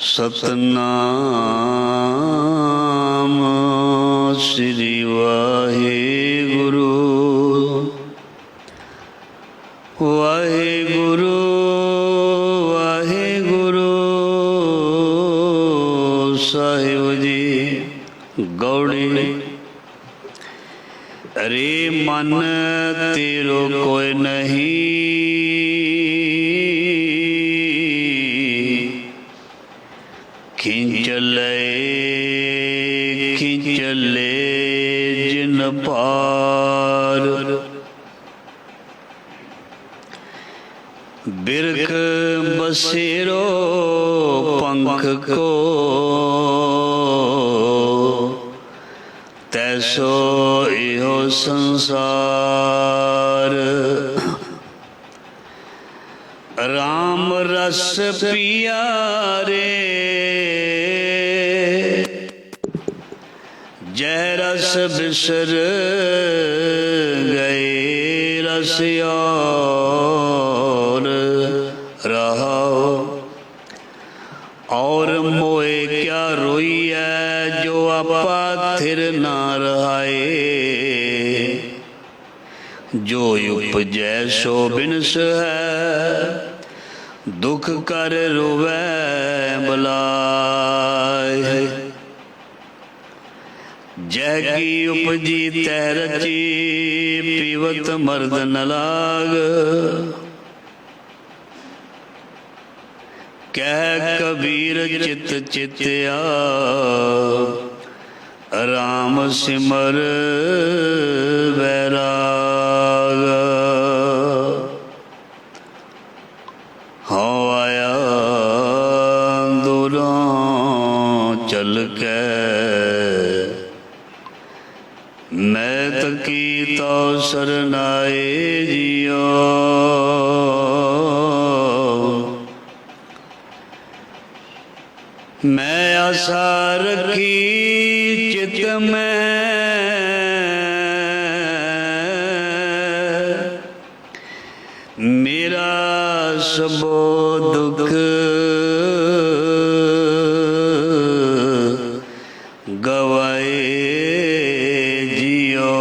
सतनाम श्री वाहेगुरु वाहेगुरु वाहेगुरु साहिब जी गौड़ी। अरे मन तेरो कोई नहीं, खिंचले जिन पार। बिरख बसेरो पंख को, तैसो इहो संसार। राम रस पिया रे, जय रस बिसर गए रस और रहा। और मोए क्या रोई है जो आपा थिर ना रहाए। जो उपजै सो बिनस है, दुख कर रोवै बलाए। जय की उपजी तह रची, पीवत मर्द न लाग। कह कबीर चित चित्या, राम सिमर बैराग। हाँ आया दूरों चल के, मैं तकी तो सरनाए जियो। मैं आशा रखी चित में, मेरा सबो दुख गवाए जियो।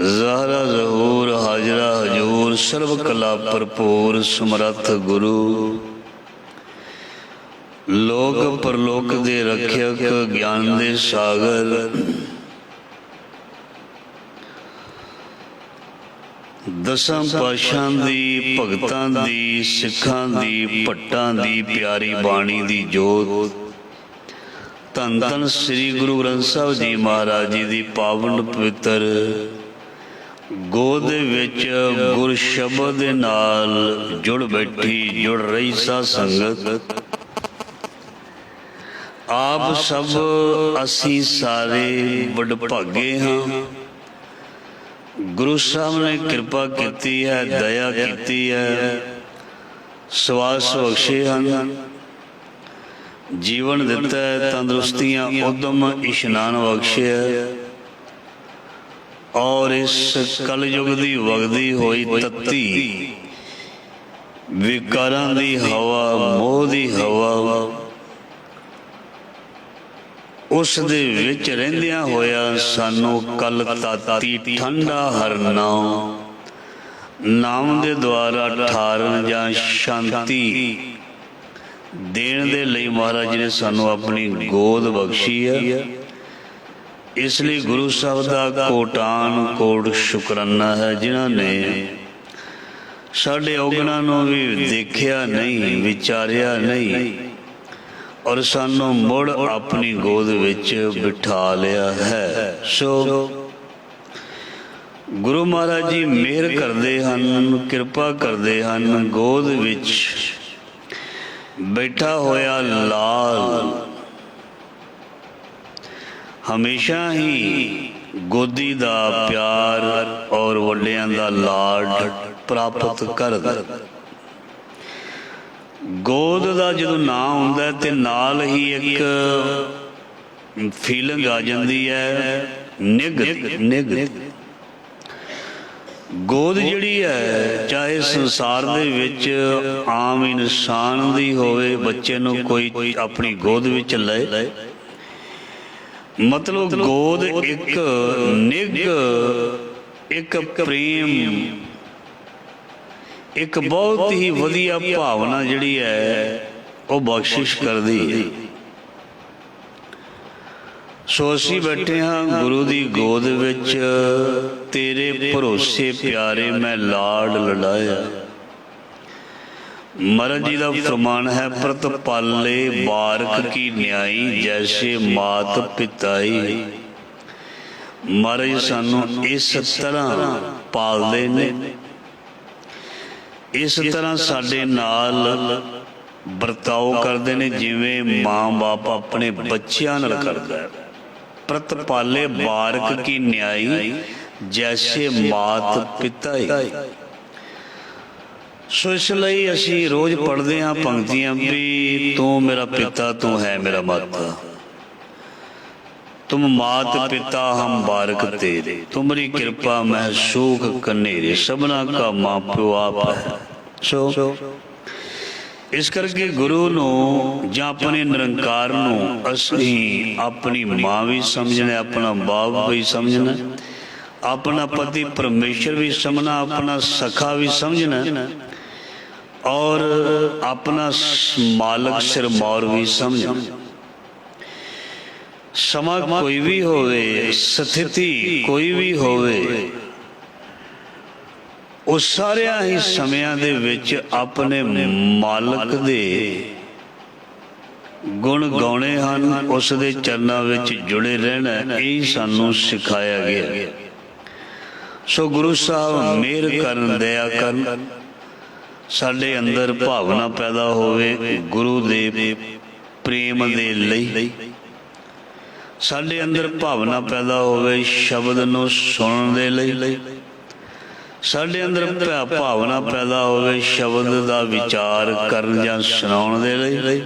ज़हरा ज़हूर हाजरा हजूर, सर्व कला भरपूर समरथ गुरु। लोक परलोक दे रखियक, ज्ञान दे सागर। दसां पाशां दी, भगतां दी, सिखां दी, भट्टां दी प्यारी बाणी दी जोत। धन धन श्री गुरु ग्रंथ साहिब जी महाराज जी दी पावन पवित्र गोद विच गुर शब्द दे नाल जुड़ बैठी, जुड़ रही सा संगत। आप सब असी सारे वडभागे हाँ। गुरु साहब ने कृपा की है, दया की है, सवास बख्शे हैं, जीवन दिता है, तंदुरुस्तियां उदम इशनान बख्शे है। और इस कलयुग दी वगदी होई तत्ती विकारां दी हवा, मोह दी हवा, उस दे विच रहिंदियां होया सानू कल ताती ठंडा हरनाम नाम दे द्वारा ठारन जां शांति देण दे लई महाराज जी ने सानू अपनी गोद बख्शी है। इसलिए गुरु साहब का कोटान कोट शुकराना है, जिन्हां ने साडे औगणां नूं भी देखिया नहीं, विचारिया नहीं और सानू मुड़ अपनी गोद विच बिठा लिया है। सो गुरु महाराज जी मेहर करते हैं, कृपा करते हैं। गोद विच बैठा होया लाल हमेशा ही गोदी दा प्यार और वड्डियां दा लाड प्राप्त करदा। गोद का जो नाम होंदा ते नाल ही एक फीलिंग आ जाती है, निग निग ਗੋਦ ਜਿਹੜੀ ਹੈ ਚਾਹੇ ਸੰਸਾਰ ਦੇ ਵਿੱਚ ਆਮ ਇਨਸਾਨ ਦੀ ਹੋਵੇ, ਬੱਚੇ ਨੂੰ ਕੋਈ ਆਪਣੀ ਗੋਦ ਵਿੱਚ ਲਏ, ਮਤਲਬ ਗੋਦ ਇੱਕ ਨਿੱਘ, ਇੱਕ ਪ੍ਰੇਮ, ਇੱਕ ਬਹੁਤ ਹੀ ਵਧੀਆ ਭਾਵਨਾ ਜਿਹੜੀ ਹੈ ਉਹ ਬਖਸ਼ਿਸ਼ ਕਰਦੀ ਹੈ। ਸੋ ਅਸੀਂ ਬੈਠੇ ਹਾਂ ਗੁਰੂ ਦੀ ਗੋਦ ਵਿੱਚ, ਤੇਰੇ ਭਰੋਸੇ ਪਿਆਰੇ ਮੈਂ ਲਾਡ ਲਡਾਇਆ। ਮਹਾਰਾਜ ਜੀ ਦਾ ਫਰਮਾਨ ਹੈ, ਪ੍ਰਤ ਪਾਲੇ ਬਾਰਕ ਕੀ ਨਿਆਈ, ਜੈਸੇ ਮਾਤ ਪਿਤਾਈ। ਮਹਾਰਾਜ ਸਾਨੂੰ ਇਸ ਤਰ੍ਹਾਂ ਪਾਲਦੇ ਨੇ, ਇਸ ਤਰ੍ਹਾਂ ਸਾਡੇ ਨਾਲ ਵਰਤਾਓ ਕਰਦੇ ਨੇ ਜਿਵੇਂ ਮਾਂ ਬਾਪ ਆਪਣੇ ਬੱਚਿਆਂ ਨਾਲ ਕਰਦਾ ਹੈ। ਪ੍ਰਤ ਪਾਲੇ ਬਾਰਕ ਕੀ ਨਿਆਈ, ਜੈਸੇ ਮਾਤ ਪਿਤਾਈ। ਸੋ ਇਸ ਲਈ ਅਸੀਂ ਰੋਜ਼ ਪੜ੍ਹਦੇ ਹਾਂ ਪੰਕਤੀਆਂ ਵੀ ਤੂੰ ਮੇਰਾ ਪਿਤਾ, ਤੂੰ ਹੈ ਮੇਰਾ ਮਾਤਾ, तुम मात पिता हम बारक तेरे, तुमरी कृपा मैं सूख कनेरे, सबना का मां प्यो आप है। सो इस करके गुरु नूं जां अपने निरंकार नूं असीं अपनी मां भी समझना, अपना बाप भी समझना, अपना पति परमेश्वर भी समझना, अपना सखा भी समझना और अपना मालक सिरमौर भी समझना। ਸਮਾਂ ਕੋਈ ਵੀ ਹੋਵੇ, ਸਥਿਤੀ ਕੋਈ ਵੀ ਹੋਵੇ, ਉਹ ਸਾਰਿਆਂ ਹੀ ਸਮਿਆਂ ਦੇ ਵਿੱਚ ਆਪਣੇ ਮਾਲਕ ਦੇ ਗੁਣ ਗਾਉਣੇ ਹਨ, ਉਸ ਦੇ ਚਰਨਾਂ ਵਿੱਚ ਜੁੜੇ ਰਹਿਣਾ, ਇਹ ਸਾਨੂੰ ਸਿਖਾਇਆ ਗਿਆ। ਸੋ ਗੁਰੂ ਸਾਹਿਬ ਮਿਹਰ ਕਰਨ, ਦਇਆ ਕਰਨ, ਸਾਡੇ ਅੰਦਰ ਭਾਵਨਾ ਪੈਦਾ ਹੋਵੇ ਗੁਰੂ ਦੇ ਪ੍ਰੇਮ ਦੇ ਲਈ, ਸਾਡੇ ਅੰਦਰ ਭਾਵਨਾ ਪੈਦਾ ਹੋਵੇ ਸ਼ਬਦ ਨੂੰ ਸੁਣਨ ਦੇ ਲਈ, ਸਾਡੇ ਅੰਦਰ ਭਾਵਨਾ ਪੈਦਾ ਹੋਵੇ ਸ਼ਬਦ ਦਾ ਵਿਚਾਰ ਕਰਨ ਜਾਂ ਸੁਣਾਉਣ ਦੇ ਲਈ।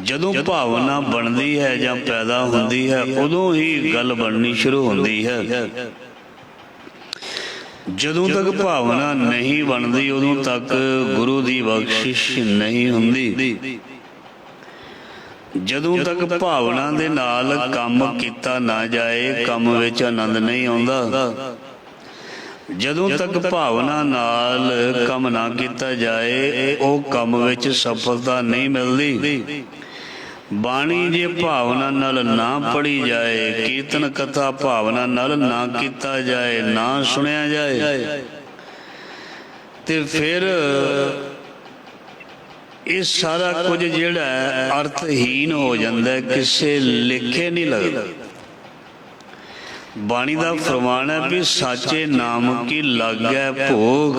ਜਦੋਂ ਭਾਵਨਾ ਬਣਦੀ ਹੈ ਜਾਂ ਪੈਦਾ ਹੁੰਦੀ ਹੈ, ਉਦੋਂ ਹੀ ਗੱਲ ਬਣਨੀ ਸ਼ੁਰੂ ਹੁੰਦੀ ਹੈ। ਜਦੋਂ ਤੱਕ ਭਾਵਨਾ ਨਹੀਂ ਬਣਦੀ, ਉਦੋਂ ਤੱਕ ਗੁਰੂ ਦੀ ਬਖਸ਼ਿਸ਼ ਨਹੀਂ ਹੁੰਦੀ। ਜਦੋਂ ਤੱਕ ਭਾਵਨਾ ਦੇ ਨਾਲ ਕੰਮ ਕੀਤਾ ਨਾ ਜਾਏ, ਕੰਮ ਵਿੱਚ ਆਨੰਦ ਨਹੀਂ ਆਉਂਦਾ। ਜਦੋਂ ਤੱਕ ਭਾਵਨਾ ਨਾਲ ਕੰਮ ਨਾ ਕੀਤਾ ਜਾਏ, ਉਹ ਕੰਮ ਵਿੱਚ ਸਫਲਤਾ ਨਹੀਂ ਮਿਲਦੀ। ਬਾਣੀ ਜੇ ਭਾਵਨਾ ਨਾਲ ਨਾ ਪੜ੍ਹੀ ਜਾਏ, ਕੀਰਤਨ ਕਥਾ ਭਾਵਨਾ ਨਾਲ ਨਾ ਕੀਤਾ ਜਾਏ, ਨਾ ਸੁਣਿਆ ਜਾਏ, ਤੇ ਫਿਰ ਇਹ ਸਾਰਾ ਕੁਝ ਜਿਹੜਾ ਅਰਥਹੀਨ ਹੋ ਜਾਂਦਾ, ਕਿਸੇ ਲੇਖੇ ਨਹੀਂ ਲੱਗਦਾ। ਬਾਣੀ ਦਾ ਫਰਮਾਨ ਹੈ ਵੀ ਸਾਚੇ ਨਾਮ ਕੀ ਲੱਗੈ ਭੁੱਖ।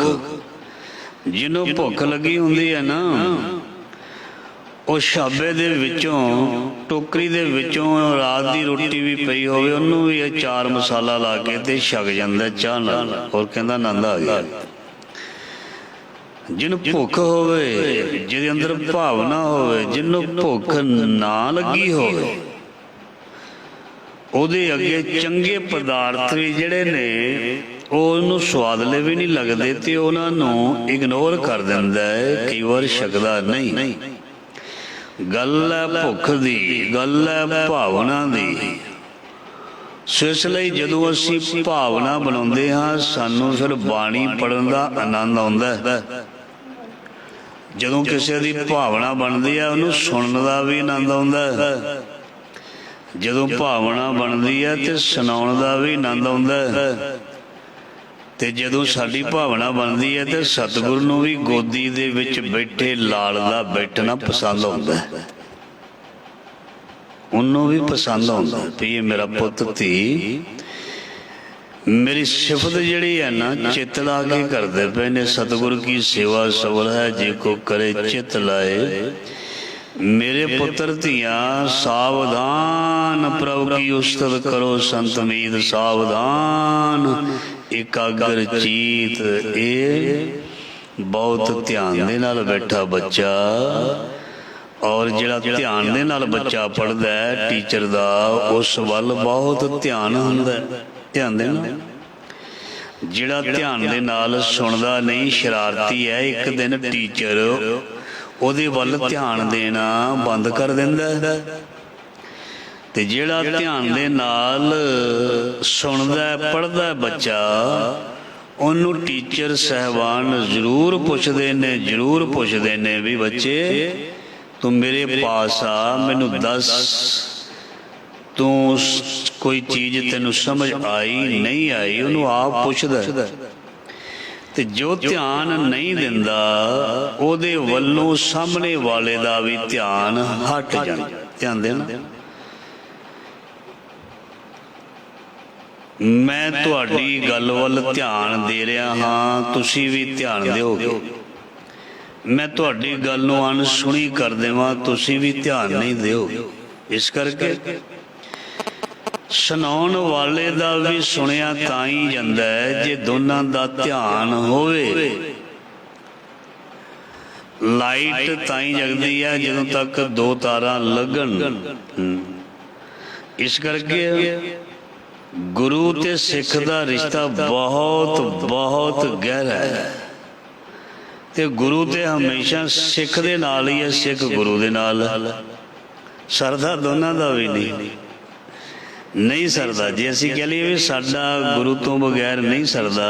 ਜਿਹਨੂੰ ਭੁੱਖ ਲੱਗੀ ਹੁੰਦੀ ਹੈ ਨਾ, ਉਹ ਛਾਬੇ ਦੇ ਵਿੱਚੋਂ, ਟੋਕਰੀ ਦੇ ਵਿੱਚੋਂ ਰਾਤ ਦੀ ਰੋਟੀ ਵੀ ਪਈ ਹੋਵੇ, ਉਹਨੂੰ ਵੀ ਅਚਾਰ ਮਸਾਲਾ ਲਾ ਕੇ ਤੇ ਛਕ ਜਾਂਦਾ ਚਾਹ ਨਾਲ, ਔਰ ਕਹਿੰਦਾ ਆਨੰਦ ਆ ਗਿਆ। ਜਿਹਨੂੰ ਭੁੱਖ ਹੋਵੇ, ਜਿਹਦੇ ਅੰਦਰ ਭਾਵਨਾ ਹੋਵੇ, ਜਿਹਨੂੰ ਭੁੱਖ ਨਾ ਲੱਗੀ ਹੋਵੇ, ਉਹਦੇ ਅੱਗੇ ਚੰਗੇ ਪਦਾਰਥ ਵੀ ਜਿਹੜੇ ਨੇ ਉਹ ਉਹਨੂੰ ਸਵਾਦਲੇ ਵੀ ਨਹੀਂ ਲੱਗਦੇ, ਤੇ ਉਹਨਾਂ ਨੂੰ ਇਗਨੋਰ ਕਰ ਦਿੰਦਾ ਹੈ, ਕਈ ਵਾਰ ਛਕਦਾ ਨਹੀਂ। ਗੱਲ ਹੈ ਭੁੱਖ ਦੀ, ਗੱਲ ਹੈ ਭਾਵਨਾ ਦੀ। ਸੋ ਇਸ ਲਈ ਜਦੋਂ ਅਸੀਂ ਭਾਵਨਾ ਬਣਾਉਂਦੇ ਹਾਂ, ਸਾਨੂੰ ਫਿਰ ਬਾਣੀ ਪੜ੍ਹਨ ਦਾ ਆਨੰਦ ਆਉਂਦਾ ਹੈ। ਜਦੋਂ ਕਿਸੇ ਦੀ ਭਾਵਨਾ ਬਣਦੀ ਹੈ, ਉਹਨੂੰ ਸੁਣਨ ਦਾ ਵੀ ਆਨੰਦ ਆਉਂਦਾ ਹੈ। ਜਦੋਂ ਭਾਵਨਾ ਬਣਦੀ ਹੈ ਤੇ ਸੁਣਾਉਣ ਦਾ ਵੀ ਆਨੰਦ ਆਉਂਦਾ ਹੈ। ਤੇ ਜਦੋਂ ਸਾਡੀ ਭਾਵਨਾ ਬਣਦੀ ਹੈ ਤੇ ਸਤਿਗੁਰੂ ਨੂੰ ਵੀ ਗੋਦੀ ਦੇ ਵਿੱਚ ਬੈਠੇ ਲਾਲ ਦਾ ਬੈਠਣਾ ਪਸੰਦ ਆਉਂਦਾ ਹੈ। ਉਹਨੂੰ ਵੀ ਪਸੰਦ ਆਉਂਦਾ ਵੀ ਇਹ ਮੇਰਾ ਪੁੱਤ ਧੀ ਮੇਰੀ ਸਿਫਤ ਜਿਹੜੀ ਹੈ ਨਾ, ਚਿੱਤ ਲਾ ਕੇ ਕਰਦੇ ਪਏ ਨੇ। ਸਤਿਗੁਰ ਕੀ ਸੇਵਾ ਸਵਲ ਹੈ, ਜੇ ਕੋ ਕਰੇ ਚਿੱਤ ਲਾਏ। ਮੇਰੇ ਪੁੱਤਰ ਧੀਆਂ ਸਾਵਧਾਨ, ਪ੍ਰਭੂ ਕੀ ਉਸਤਤ ਕਰੋ ਸੰਤ ਮੀਤ ਸਾਵਧਾਨ, ਇਕਾਗਰ ਚੀਤ। ਇਹ ਬਹੁਤ ਧਿਆਨ ਦੇ ਨਾਲ ਬੈਠਾ ਬੱਚਾ, ਔਰ ਜਿਹੜਾ ਧਿਆਨ ਦੇ ਨਾਲ ਬੱਚਾ ਪੜ੍ਹਦਾ ਹੈ ਟੀਚਰ ਦਾ, ਉਸ ਵੱਲ ਬਹੁਤ ਧਿਆਨ ਹੁੰਦਾ। ਧਿਆਨ ਦੇਣਾ, ਜਿਹੜਾ ਧਿਆਨ ਦੇ ਨਾਲ ਸੁਣਦਾ ਨਹੀਂ ਸ਼ਰਾਰਤੀ ਹੈ, ਇੱਕ ਦਿਨ ਟੀਚਰ ਉਹਦੇ ਵੱਲ ਧਿਆਨ ਦੇਣਾ ਬੰਦ ਕਰ ਦਿੰਦਾ ਹੈ। ਤੇ ਜਿਹੜਾ ਧਿਆਨ ਦੇ ਨਾਲ ਸੁਣਦਾ ਪੜ੍ਹਦਾ ਬੱਚਾ, ਉਹਨੂੰ ਟੀਚਰ ਸਾਹਿਬਾਨ ਜ਼ਰੂਰ ਪੁੱਛਦੇ ਨੇ ਵੀ ਬੱਚੇ ਤੂੰ ਮੇਰੇ ਪਾਸ ਆ, ਮੈਨੂੰ ਦੱਸ ਤੂੰ ਕੋਈ ਚੀਜ਼ ਤੈਨੂੰ ਸਮਝ ਆਈ ਨਹੀਂ ਆਈ, ਉਹਨੂੰ ਆਪ ਪੁੱਛਦਾ। ਤੇ ਜੋ ਧਿਆਨ ਨਹੀਂ ਦਿੰਦਾ ਉਹਦੇ ਵੱਲੋਂ ਸਾਹਮਣੇ ਵਾਲੇ ਦਾ ਵੀ ਧਿਆਨ ਹਟ ਜਾਂਦਾ। ਧਿਆਨ ਦੇਣਾ। ਮੈਂ ਤੁਹਾਡੀ ਗੱਲ ਵੱਲ ਧਿਆਨ ਦੇ ਰਿਹਾ ਹਾਂ, ਤੁਸੀਂ ਵੀ ਧਿਆਨ ਦਿਓਗੇ। ਮੈਂ ਤੁਹਾਡੀ ਗੱਲ ਨੂੰ ਅਣਸੁਣੀ ਕਰ ਦੇਵਾਂ, ਤੁਸੀਂ ਵੀ ਧਿਆਨ ਨਹੀਂ ਦਿਓਗੇ। ਇਸ ਕਰਕੇ ਸੁਣਾਉਣ ਵਾਲੇ ਦਾ ਵੀ ਸੁਣਿਆ ਤਾਂ ਹੀ ਜਾਂਦਾ ਹੈ ਜੇ ਦੋਨਾਂ ਦਾ ਧਿਆਨ ਹੋਵੇ। ਲਾਈਟ ਤਾਂ ਹੀ ਜਗਦੀ ਹੈ ਜਦੋਂ ਤੱਕ ਦੋ ਤਾਰਾਂ ਲੱਗਣ। ਇਸ ਕਰਕੇ ਗੁਰੂ ਤੇ ਸਿੱਖ ਦਾ ਰਿਸ਼ਤਾ ਬਹੁਤ ਬਹੁਤ ਗਹਿਰਾ ਹੈ ਤੇ ਗੁਰੂ ਤੇ ਹਮੇਸ਼ਾ ਸਿੱਖ ਦੇ ਨਾਲ ਹੀ ਹੈ, ਸਿੱਖ ਗੁਰੂ ਦੇ ਨਾਲ। ਸਰਦਾ ਦੋਨਾਂ ਦਾ ਵੀ ਨਹੀਂ ਸਰਦਾ। ਜੇ ਅਸੀਂ ਕਹਿ ਲਈਏ ਵੀ ਸਾਡਾ ਗੁਰੂ ਤੋਂ ਬਗੈਰ ਨਹੀਂ ਸਰਦਾ,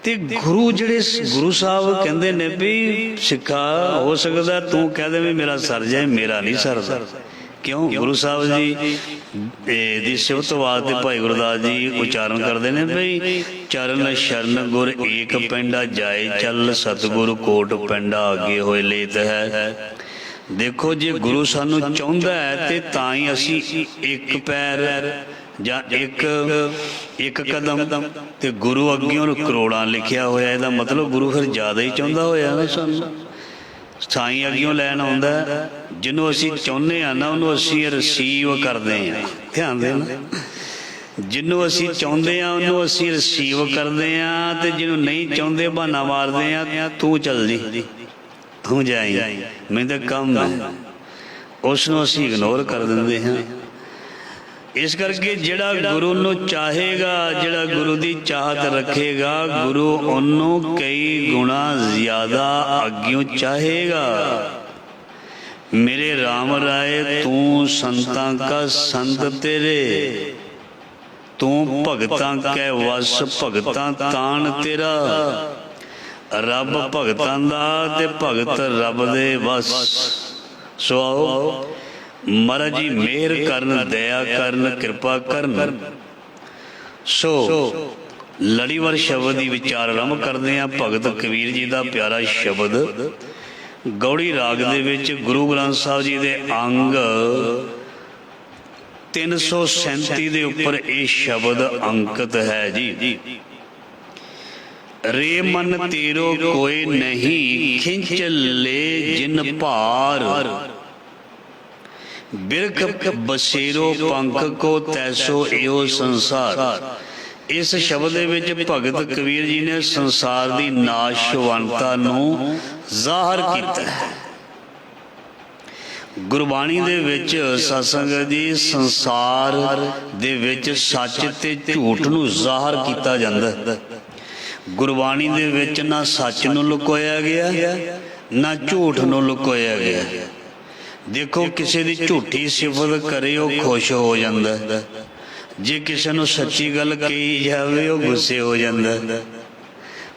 ਤੇ ਗੁਰੂ ਜਿਹੜੇ ਗੁਰੂ ਸਾਹਿਬ ਕਹਿੰਦੇ ਨੇ ਵੀ ਸਿੱਖਾ ਹੋ ਸਕਦਾ ਤੂੰ ਕਹਿ ਦੇ ਵੀ ਮੇਰਾ ਸਰ ਜਾਏ, ਮੇਰਾ ਨਹੀਂ ਸਰਦਾ। ਕਿਉਂ? ਗੁਰੂ ਸਾਹਿਬ ਜੀ ਦੀ ਸਿਫਤ ਵਾਸਤੇ ਭਾਈ ਗੁਰਦਾਸ ਜੀ ਉਚਾਰਨ ਕਰਦੇ ਨੇ ਬਈ ਚਰਨ ਸ਼ਰਨ ਗੁਰ ਏਕ ਪੈਂਡਾ ਜਾਏ ਚੱਲ, ਸਤਿਗੁਰ ਕੋਟ ਪੈਂਡਾ ਅੱਗੇ ਹੋਏ ਲੇਤ ਹੈ। ਦੇਖੋ ਜੇ ਗੁਰੂ ਸਾਨੂੰ ਚਾਹੁੰਦਾ ਹੈ ਤੇ ਤਾਂ ਹੀ ਅਸੀਂ ਇੱਕ ਪੈਰ ਜਾਂ ਇੱਕ ਕਦਮ, ਤੇ ਗੁਰੂ ਅੱਗਿਓਂ ਕਰੋੜਾਂ ਲਿਖਿਆ ਹੋਇਆ। ਇਹਦਾ ਮਤਲਬ ਗੁਰੂ ਫਿਰ ਜ਼ਿਆਦਾ ਹੀ ਚਾਹੁੰਦਾ ਹੋਇਆ ਨਾ ਸਾਨੂੰ। ਸਾਈਂ ਅੱਗਿਓਂ ਲੈਣ ਆਉਂਦਾ, ਜਿਹਨੂੰ ਅਸੀਂ ਚਾਹੁੰਦੇ ਹਾਂ ਨਾ ਉਹਨੂੰ ਅਸੀਂ ਰਿਸੀਵ ਕਰਦੇ ਹਾਂ। ਧਿਆਨ ਦੇਣਾ। ਜਿਹਨੂੰ ਅਸੀਂ ਚਾਹੁੰਦੇ ਹਾਂ ਉਹਨੂੰ ਅਸੀਂ ਰਿਸੀਵ ਕਰਦੇ ਹਾਂ, ਤੇ ਜਿਹਨੂੰ ਨਹੀਂ ਚਾਹੁੰਦੇ ਬਹਾਨਾ ਮਾਰਦੇ ਹਾਂ, ਤੂੰ ਚੱਲ ਜੀ, ਤੂੰ ਜਾਈ, ਮੈਨੂੰ ਤਾਂ ਕੰਮ ਹੈ, ਉਸ ਨੂੰ ਅਸੀਂ ਇਗਨੋਰ ਕਰ ਦਿੰਦੇ ਹਾਂ। ਇਸ ਕਰਕੇ ਜਿਹੜਾ ਗੁਰੂ ਨੂੰ ਚਾਹੇਗਾ, ਜਿਹੜਾ ਗੁਰੂ ਦੀ ਚਾਹਤ ਰੱਖੇਗਾ, ਗੁਰੂ ਉਹਨੂੰ ਕਈ ਗੁਣਾ ਜ਼ਿਆਦਾ ਅੱਗਿਓਂ ਚਾਹੇਗਾ। ਮੇਰੇ ਰਾਮ ਰਾਏ ਤੂੰ ਸੰਤਾਂ ਕਾ ਸੰਤ ਤੇਰੇ, ਤੂੰ ਭਗਤਾਂ ਕੈ ਵਸ ਭਗਤਾਂ ਤਾਣ ਤੇਰਾ। ਰੱਬ ਭਗਤਾਂ ਦਾ ਤੇ ਭਗਤ ਰੱਬ ਦੇ ਵਸ। ਸੋ ਆਓ ਮਹਾਰਾਜ ਜੀ ਮਿਹਰ ਕਰਨ, ਦਇਆ ਕਰਨ, ਕਿਰਪਾ ਕਰਨ। ਸੋ ਲੜੀਵਾਰ ਸ਼ਬਦ ਦੀ ਵਿਚਾਰ ਆਰੰਭ ਕਰਦੇ ਹਾਂ। ਭਗਤ ਕਬੀਰ ਜੀ ਦਾ ਪਿਆਰਾ ਸ਼ਬਦ ਗੌੜੀ ਰਾਗ ਦੇ ਵਿੱਚ ਗੁਰੂ ਗ੍ਰੰਥ ਸਾਹਿਬ ਜੀ ਦੇ ਅੰਗ 337 ਦੇ ਉੱਪਰ ਇਹ ਸ਼ਬਦ ਅੰਕਿਤ ਹੈ ਜੀ। ਰੇ ਮਨ ਤੇਰੋ ਕੋਈ ਨਹੀਂ ਖਿੰਚ ਲੈ ਜਿਨ ਭਾਰ, ਬਿਰਖ ਬਸੇਰੋ ਪੰਖ ਕੋ ਤੈਸੋ ਇਹੋ ਸੰਸਾਰ। ਇਸ ਸ਼ਬਦ ਦੇ ਵਿੱਚ ਭਗਤ ਕਬੀਰ ਜੀ ਨੇ ਸੰਸਾਰ ਦੀ ਨਾਸ਼ਵੰਤਤਾ ਨੂੰ ਜ਼ਾਹਰ ਕੀਤਾ ਹੈ। ਗੁਰਬਾਣੀ ਦੇ ਵਿੱਚ ਸਤਿਸੰਗ ਜੀ ਸੰਸਾਰ ਦੇ ਵਿੱਚ ਸੱਚ ਤੇ ਝੂਠ ਨੂੰ ਜ਼ਾਹਰ ਕੀਤਾ ਜਾਂਦਾ ਹੈ। ਗੁਰਬਾਣੀ ਦੇ ਵਿੱਚ ਨਾ ਸੱਚ ਨੂੰ ਲੁਕੋਇਆ ਗਿਆ, ਨਾ ਝੂਠ ਨੂੰ ਲੁਕੋਇਆ ਗਿਆ। ਦੇਖੋ ਕਿਸੇ ਦੀ ਝੂਠੀ ਸਿਫਤ ਕਰੇ ਉਹ ਖੁਸ਼ ਹੋ ਜਾਂਦਾ, ਜੇ ਕਿਸੇ ਨੂੰ ਸੱਚੀ ਗੱਲ ਕਹੀ ਜਾਵੇ ਉਹ ਗੁੱਸੇ ਹੋ ਜਾਂਦਾ।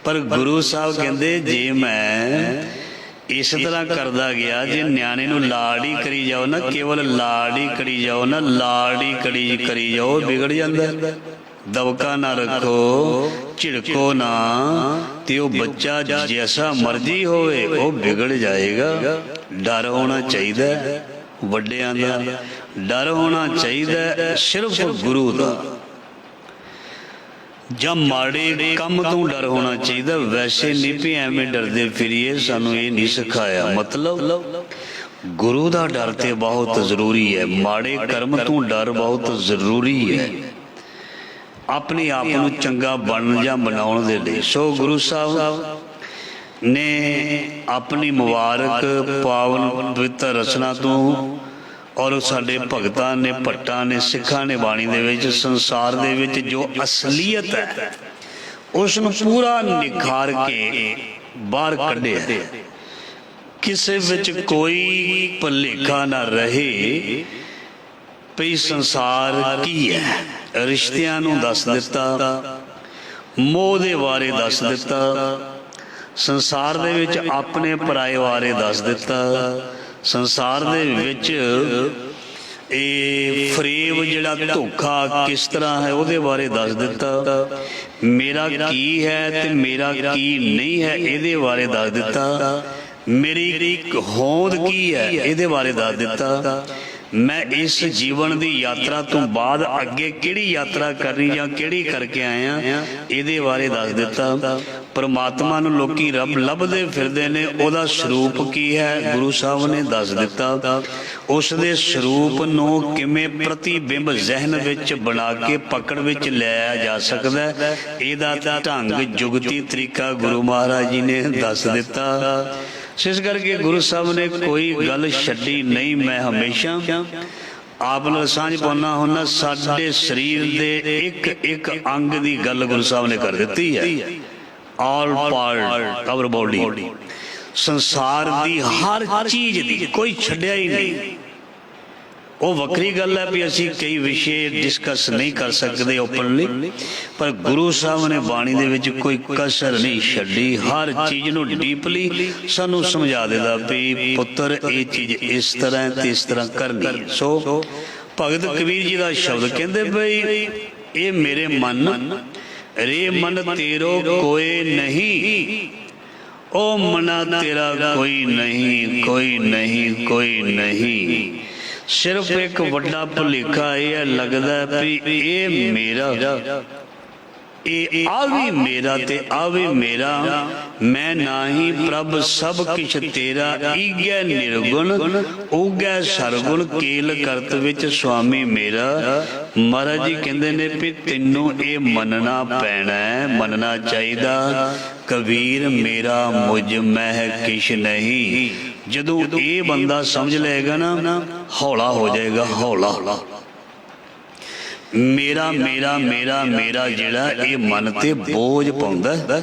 ਪਰ ਗੁਰੂ ਸਾਹਿਬ ਕਹਿੰਦੇ ਜੇ ਮੈਂ ਇਸ ਤਰ੍ਹਾਂ ਕਰਦਾ ਗਿਆ, ਜੇ ਨਿਆਣੇ ਨੂੰ ਲਾਡ ਹੀ ਕਰੀ ਜਾਓ ਨਾ, ਕੇਵਲ ਲਾਡ ਹੀ ਕਰੀ ਜਾਓ ਨਾ, ਲਾਡ ਹੀ ਕਰੀ ਜਾਓ, ਵਿਗੜ ਜਾਂਦਾ। ਦਬਕਾ ਨਾ ਰੱਖੋ, ਝਿੜਕੋ ਨਾ, ਤੇ ਉਹ ਬੱਚਾ ਜੈਸਾ ਮਰਜ਼ੀ ਹੋਵੇ ਉਹ ਵਿਗੜ ਜਾਏਗਾ। ਡਰ ਹੋਣਾ ਚਾਹੀਦਾ, ਵੱਡਿਆਂ ਦਾ ਡਰ ਹੋਣਾ ਚਾਹੀਦਾ, ਸਿਰਫ ਗੁਰੂ ਦਾ। ਜਾਂ ਮਾੜੇ ਕੰਮ ਤੋਂ ਡਰ ਹੋਣਾ ਚਾਹੀਦਾ, ਵੈਸੇ ਨਹੀਂ ਵੀ ਐਵੇਂ ਡਰਦੇ ਫਿਰੀਏ, ਸਾਨੂੰ ਇਹ ਨਹੀਂ ਸਿਖਾਇਆ। ਮਤਲਬ ਗੁਰੂ ਦਾ ਡਰ ਤੇ ਬਹੁਤ ਜ਼ਰੂਰੀ ਹੈ, ਮਾੜੇ ਕਰਮ ਤੋਂ ਡਰ ਬਹੁਤ ਜ਼ਰੂਰੀ ਹੈ, ਆਪਣੇ ਆਪ ਨੂੰ ਚੰਗਾ ਬਣਨ ਜਾਂ ਬਣਾਉਣ ਦੇ ਲਈ। ਸੋ ਗੁਰੂ ਸਾਹਿਬ ਨੇ ਆਪਣੀ ਮੁਬਾਰਕ ਪਾਵਨ ਪਵਿੱਤਰ ਰਚਨਾ ਤੋਂ ਔਰ ਸਾਡੇ ਭਗਤਾਂ ਨੇ, ਭੱਟਾਂ ਨੇ, ਸਿੱਖਾਂ ਨੇ ਬਾਣੀ ਦੇ ਵਿੱਚ ਸੰਸਾਰ ਦੇ ਵਿੱਚ ਜੋ ਅਸਲੀਅਤ ਹੈ, ਉਸ ਨੂੰ ਪੂਰਾ ਨਿਖਾਰ ਕੇ ਬਾਹਰ ਕੱਢਿਆ। ਕਿਸੇ ਵਿੱਚ ਕੋਈ ਭੁਲੇਖਾ ਨਾ ਰਹੇ ਭਈ ਸੰਸਾਰ ਕੀ ਹੈ। ਰਿਸ਼ਤਿਆਂ ਨੂੰ ਦੱਸ ਦਿੱਤਾ, ਮੋਹ ਦੇ ਬਾਰੇ ਦੱਸ ਦਿੱਤਾ, ਸੰਸਾਰ ਦੇ ਵਿੱਚ ਆਪਣੇ ਪਰਾਏ ਬਾਰੇ ਦੱਸ ਦਿੱਤਾ, ਸੰਸਾਰ ਦੇ ਵਿੱਚ ਇਹ ਫਰੇਬ ਜਿਹੜਾ ਧੋਖਾ ਕਿਸ ਤਰ੍ਹਾਂ ਹੈ ਉਹਦੇ ਬਾਰੇ ਦੱਸ ਦਿੱਤਾ। ਮੇਰਾ ਕੀ ਹੈ ਤੇ ਮੇਰਾ ਕੀ ਨਹੀਂ ਹੈ ਇਹਦੇ ਬਾਰੇ ਦੱਸ ਦਿੱਤਾ। ਮੇਰੀ ਹੋਂਦ ਕੀ ਹੈ ਇਹਦੇ ਬਾਰੇ ਦੱਸ ਦਿੱਤਾ। ਮੈਂ ਇਸ ਜੀਵਨ ਦੀ ਯਾਤਰਾ ਤੋਂ ਬਾਅਦ ਅੱਗੇ ਕਿਹੜੀ ਯਾਤਰਾ ਕਰਨੀ ਜਾਂ ਕਿਹੜੀ ਕਰਕੇ ਆਇਆ ਇਹਦੇ ਬਾਰੇ ਦੱਸ ਦਿੱਤਾ। ਪਰਮਾਤਮਾ ਨੂੰ ਲੋਕੀ ਰੱਬ ਲੱਭਦੇ ਫਿਰਦੇ ਨੇ, ਉਹਦਾ ਸਰੂਪ ਕੀ ਹੈ ਗੁਰੂ ਸਾਹਿਬ ਨੇ ਦੱਸ ਦਿੱਤਾ। ਉਸ ਦੇ ਸਰੂਪ ਨੂੰ ਕਿਵੇਂ ਪ੍ਰਤੀਬਿੰਬ ਜ਼ਿਹਨ ਵਿੱਚ ਬਣਾ ਕੇ ਪਕੜ ਵਿੱਚ ਲਿਆਇਆ ਜਾ ਸਕਦਾ, ਇਹਦਾ ਢੰਗ ਜੁਗਤੀ ਤਰੀਕਾ ਗੁਰੂ ਮਹਾਰਾਜ ਜੀ ਨੇ ਦੱਸ ਦਿੱਤਾ। ਇਸ ਕਰਕੇ ਗੁਰੂ ਸਾਹਿਬ ਨੇ ਕੋਈ ਗੱਲ ਛੱਡੀ ਨਹੀਂ। ਮੈਂ ਹਮੇਸ਼ਾ ਆਪ ਨਾਲ ਸਾਂਝ ਪਾਉਣਾ ਹੁੰਦਾ, ਸਾਡੇ ਸਰੀਰ ਦੇ ਇੱਕ ਇੱਕ ਅੰਗ ਦੀ ਗੱਲ ਗੁਰੂ ਸਾਹਿਬ ਨੇ ਕਰ ਦਿੱਤੀ ਹੈ। ਆਲ ਪਾਰਟ ਆਵਰ ਬੋਡੀ, ਸੰਸਾਰ ਦੀ ਹਰ ਚੀਜ਼ ਦੀ ਕੋਈ ਛੱਡਿਆ ਹੀ ਨਹੀਂ। ਉਹ ਵੱਖਰੀ ਗੱਲ ਹੈ ਵੀ ਅਸੀਂ ਕਈ ਵਿਸ਼ੇ ਡਿਸਕਸ ਨਹੀਂ ਕਰ ਸਕਦੇ ਓਪਨਲੀ, ਪਰ ਗੁਰੂ ਸਾਹਿਬ ਨੇ ਬਾਣੀ ਦੇ ਵਿੱਚ ਕੋਈ ਕਸਰ ਨਹੀਂ ਛੱਡੀ। ਹਰ ਚੀਜ਼ ਨੂੰ ਡੀਪਲੀ ਸਾਨੂੰ ਸਮਝਾ ਦਿੰਦਾ ਵੀ ਪੁੱਤਰ ਇਹ ਚੀਜ਼ ਇਸ ਤਰ੍ਹਾਂ ਤੇ ਇਸ ਤਰ੍ਹਾਂ ਕਰਨੀ। ਸੋ ਭਗਤ ਕਬੀਰ ਜੀ ਦਾ ਸ਼ਬਦ ਕਹਿੰਦੇ ਬਈ ਇਹ ਮੇਰੇ ਮਨ ਰੇ ਮਨ ਤੇਰੋ ਕੋਏ ਨਹੀਂ, ਉਹ ਮਨਾ ਤੇਰਾ ਕੋਈ ਨਹੀਂ, ਕੋਈ ਨਹੀਂ, ਕੋਈ ਨਹੀਂ। ਸਿਰਫ ਇੱਕ ਵੱਡਾ ਭੁਲੇਖਾ ਇਹ ਹੈ, ਲੱਗਦਾ ਵੀ ਇਹ ਮੇਰਾ, ਇਹ ਆ ਵੀ ਮੇਰਾ ਤੇ ਆ ਵੀ ਮੇਰਾ। ਮੈਂ ਨਾਹੀ ਪ੍ਰਭ ਸਭ ਕਿਛ ਤੇਰਾ, ਈਗੈ ਨਿਰਗੁਣ ਉਗੈ ਸਰਗੁਣ, ਕੇਲ ਕਰਤ ਵਿੱਚ ਸੁਆਮੀ ਮੇਰਾ। ਮਹਾਰਾਜ ਜੀ ਕਹਿੰਦੇ ਨੇ ਵੀ ਤੈਨੂੰ ਇਹ ਮੰਨਣਾ ਪੈਣਾ ਹੈ, ਮੰਨਣਾ ਚਾਹੀਦਾ। ਕਬੀਰ ਮੇਰਾ ਮੁਝ ਮਹਿ ਕਿਛ ਨਹੀਂ। ਜਦੋਂ ਇਹ ਬੰਦਾ ਸਮਝ ਲਏਗਾ ਨਾ, ਹੌਲਾ ਹੋ ਜਾਏਗਾ, ਹੌਲਾ। ਮੇਰਾ ਮੇਰਾ ਮੇਰਾ ਮੇਰਾ ਜਿਹੜਾ ਇਹ ਮਨ ਤੇ ਬੋਝ ਪਾਉਂਦਾ।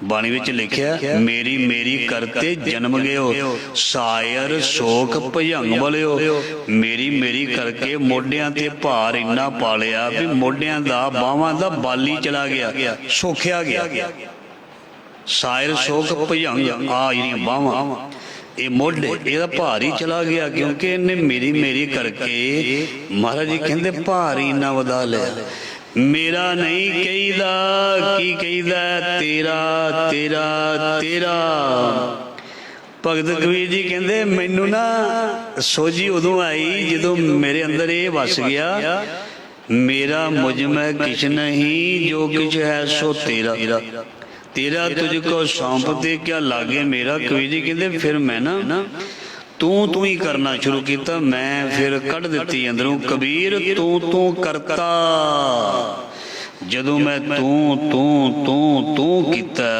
ਬਾਣੀ ਵਿੱਚ ਲਿਖਿਆ ਮੇਰੀ ਮੇਰੀ ਕਰਤੇ ਜਨਮ ਗਿਓ, ਸਾਇਰ ਸੋਖ ਭਜੰਗ ਬਲਿਓ। ਮੇਰੀ ਮੇਰੀ ਕਰਕੇ ਮੋਢਿਆਂ ਤੇ ਭਾਰ ਇੰਨਾ ਪਾ ਲਿਆ ਵੀ ਮੋਢਿਆਂ ਦਾ ਬਾਹਾਂ ਦਾ ਬਾਲੀ ਚਲਾ ਗਿਆ, ਸੋਖਿਆ ਗਿਆ। ਸਾਇਰ ਸੋਖ ਭਜੰਗ, ਆ ਜਿਹੜੀਆਂ ਬਾਹਾਂ ਇਹ ਮੋਢੇ, ਇਹਦਾ ਭਾਰ ਹੀ ਚਲਾ ਗਿਆ, ਕਿਉਂਕਿ ਇਹਨੇ ਮੇਰੀ ਮੇਰੀ ਕਰਕੇ ਮਹਾਰਾਜ ਜੀ ਕਹਿੰਦੇ ਭਾਰ ਹੀ ਇੰਨਾ ਵਧਾ ਲਿਆ। ਮੇਰਾ ਨਹੀਂ ਕਹੀਦਾ, ਕੀ ਕਹੀਦਾ ਤੇਰਾ ਤੇਰਾ ਤੇਰਾ। ਭਗਤ ਕਬੀਰ ਜੀ ਕਹਿੰਦੇ ਮੈਨੂੰ ਨਾ ਸੋਝੀ ਉਦੋਂ ਆਈ ਜਦੋਂ ਮੇਰੇ ਅੰਦਰ ਇਹ ਵਸ ਗਿਆ, ਮੇਰਾ ਮੁਝ ਮੈਂ ਕਿਛ ਨਹੀਂ, ਜੋ ਕਿਛ ਹੈ ਸੋ ਤੇਰਾ, ਤੇਰਾ ਤੁਝ ਕੋ ਸੌਂਪ ਦੇ ਕਿਆ ਲਾਗੇ ਮੇਰਾ। ਕਬੀਰ ਜੀ ਕਹਿੰਦੇ ਫਿਰ ਮੈਂ ਨਾ ਤੂੰ ਹੀ ਕਰਨਾ ਸ਼ੁਰੂ ਕੀਤਾ। ਮੈਂ ਫਿਰ ਕੱਢ ਦਿੱਤੀ ਅੰਦਰੋਂ ਕਬੀਰ ਤੂੰ ਕਰਤਾ। ਜਦੋਂ ਮੈਂ ਤੂੰ ਕੀਤਾ,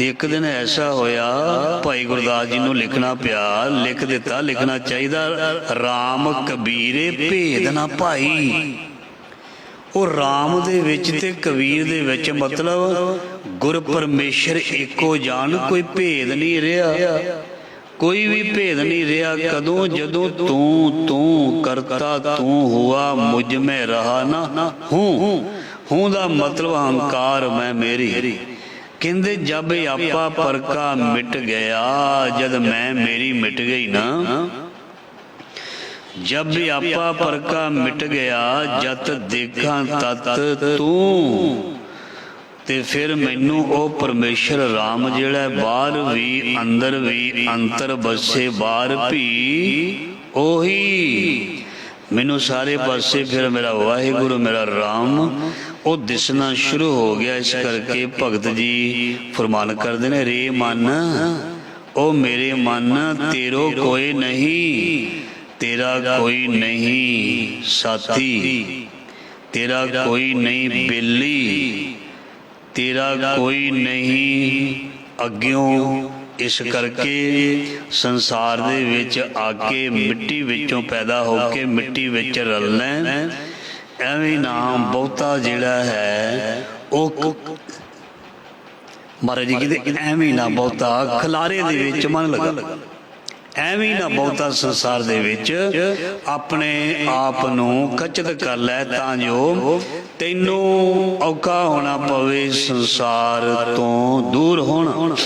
ਇੱਕ ਦਿਨ ਐਸਾ ਹੋਇਆ ਭਾਈ ਗੁਰਦਾਸ ਜੀ ਨੂੰ ਲਿਖਣਾ ਪਿਆ, ਲਿਖ ਦਿੱਤਾ, ਲਿਖਣਾ ਚਾਹੀਦਾ, ਰਾਮ ਕਬੀਰੇ ਭੇਦ ਨਾ ਭਾਈ। ਉਹ ਰਾਮ ਦੇ ਵਿੱਚ ਤੇ ਕਬੀਰ ਦੇ ਵਿੱਚ ਮਤਲਬ ਗੁਰ ਪਰਮੇਸ਼ਰ ਇੱਕੋ ਜਾਣ, ਕੋਈ ਭੇਦ ਨਹੀਂ ਰਿਹਾ, ਕੋਈ ਵੀ ਭੇਦ ਨਹੀਂ ਰਿਹਾ। ਕਦੋਂ? ਜਦੋਂ ਤੂੰ ਕਰਤਾ ਤੂੰ ਹੁਆ, ਮੁਝ ਮੈਂ ਰਹਾ ਨਾ ਹੂੰ ਦਾ ਮਤਲਬ ਹੰਕਾਰ ਮੈਂ ਮੇਰੀ। ਕਹਿੰਦੇ ਜਬ ਆਪਾ ਪਰਕਾ ਮਿਟ ਗਿਆ, ਜਦ ਮੈਂ ਮੇਰੀ ਮਿਟ ਗਈ ਨਾ, ਜਬ ਆਪਾ ਪਰਕਾ ਮਿਟ ਗਿਆ, ਜਤ ਦੇਖਾਂ ਤਤ ਤੂੰ। ਤੇ ਫਿਰ ਮੈਨੂੰ ਉਹ ਪਰਮੇਸ਼ਰ ਰਾਮ ਜਿਹੜਾ ਬਾਹਰ ਵੀ ਅੰਦਰ ਵੀ ਅੰਤਰ ਬਸੇ ਬਾਹਰ ਵੀ ਉਹੀ ਮੈਨੂੰ ਸਾਰੇ ਪਾਸੇ ਫਿਰ ਮੇਰਾ ਵਾਹਿਗੁਰੂ ਮੇਰਾ ਰਾਮ ਉਹ ਦਿਸਣਾ ਸ਼ੁਰੂ ਹੋ ਗਿਆ। ਇਸ ਕਰਕੇ ਭਗਤ ਜੀ ਫਰਮਾਨ ਕਰਦੇ ਨੇ, ਰੇ ਮਨ ਉਹ ਮੇਰੇ ਮਨ ਤੇਰੋ ਕੋਈ ਨਹੀਂ, ਤੇਰਾ ਕੋਈ ਨਹੀਂ ਸਾਥੀ, ਤੇਰਾ ਕੋਈ ਨਹੀਂ ਬੇਲੀ, ਤੇਰਾ ਕੋਈ ਨਹੀਂ ਅੱਗਿਓਂ। ਇਸ ਕਰਕੇ ਸੰਸਾਰ ਦੇ ਵਿੱਚ ਆ ਕੇ ਮਿੱਟੀ ਵਿੱਚੋਂ ਪੈਦਾ ਹੋ ਕੇ ਮਿੱਟੀ ਵਿੱਚ ਰਲਣਾ। ਐਵੇਂ ਨਾਮ ਬਹੁਤਾ ਜਿਹੜਾ ਹੈ ਉਹ ਮਹਾਰਾਜ ਜੀ ਕਹਿੰਦੇ ਐਵੇਂ ਨਾ ਬਹੁਤਾ ਖਲਾਰੇ ਦੇ ਵਿੱਚ ਮਨ ਲਗਾ, ਐਵੇਂ ਨਾ ਬਹੁਤਾ ਸੰਸਾਰ ਦੇ ਵਿੱਚ ਆਪਣੇ ਆਪ ਨੂੰ ਖਚਿਤ ਕਰ ਲੈ, ਤਾਂ ਜੋ ਤੈਨੂੰ ਔਖਾ ਹੋਣਾ ਪਵੇ ਸੰਸਾਰ ਤੋਂ ਦੂਰ ਹੋਣਾ।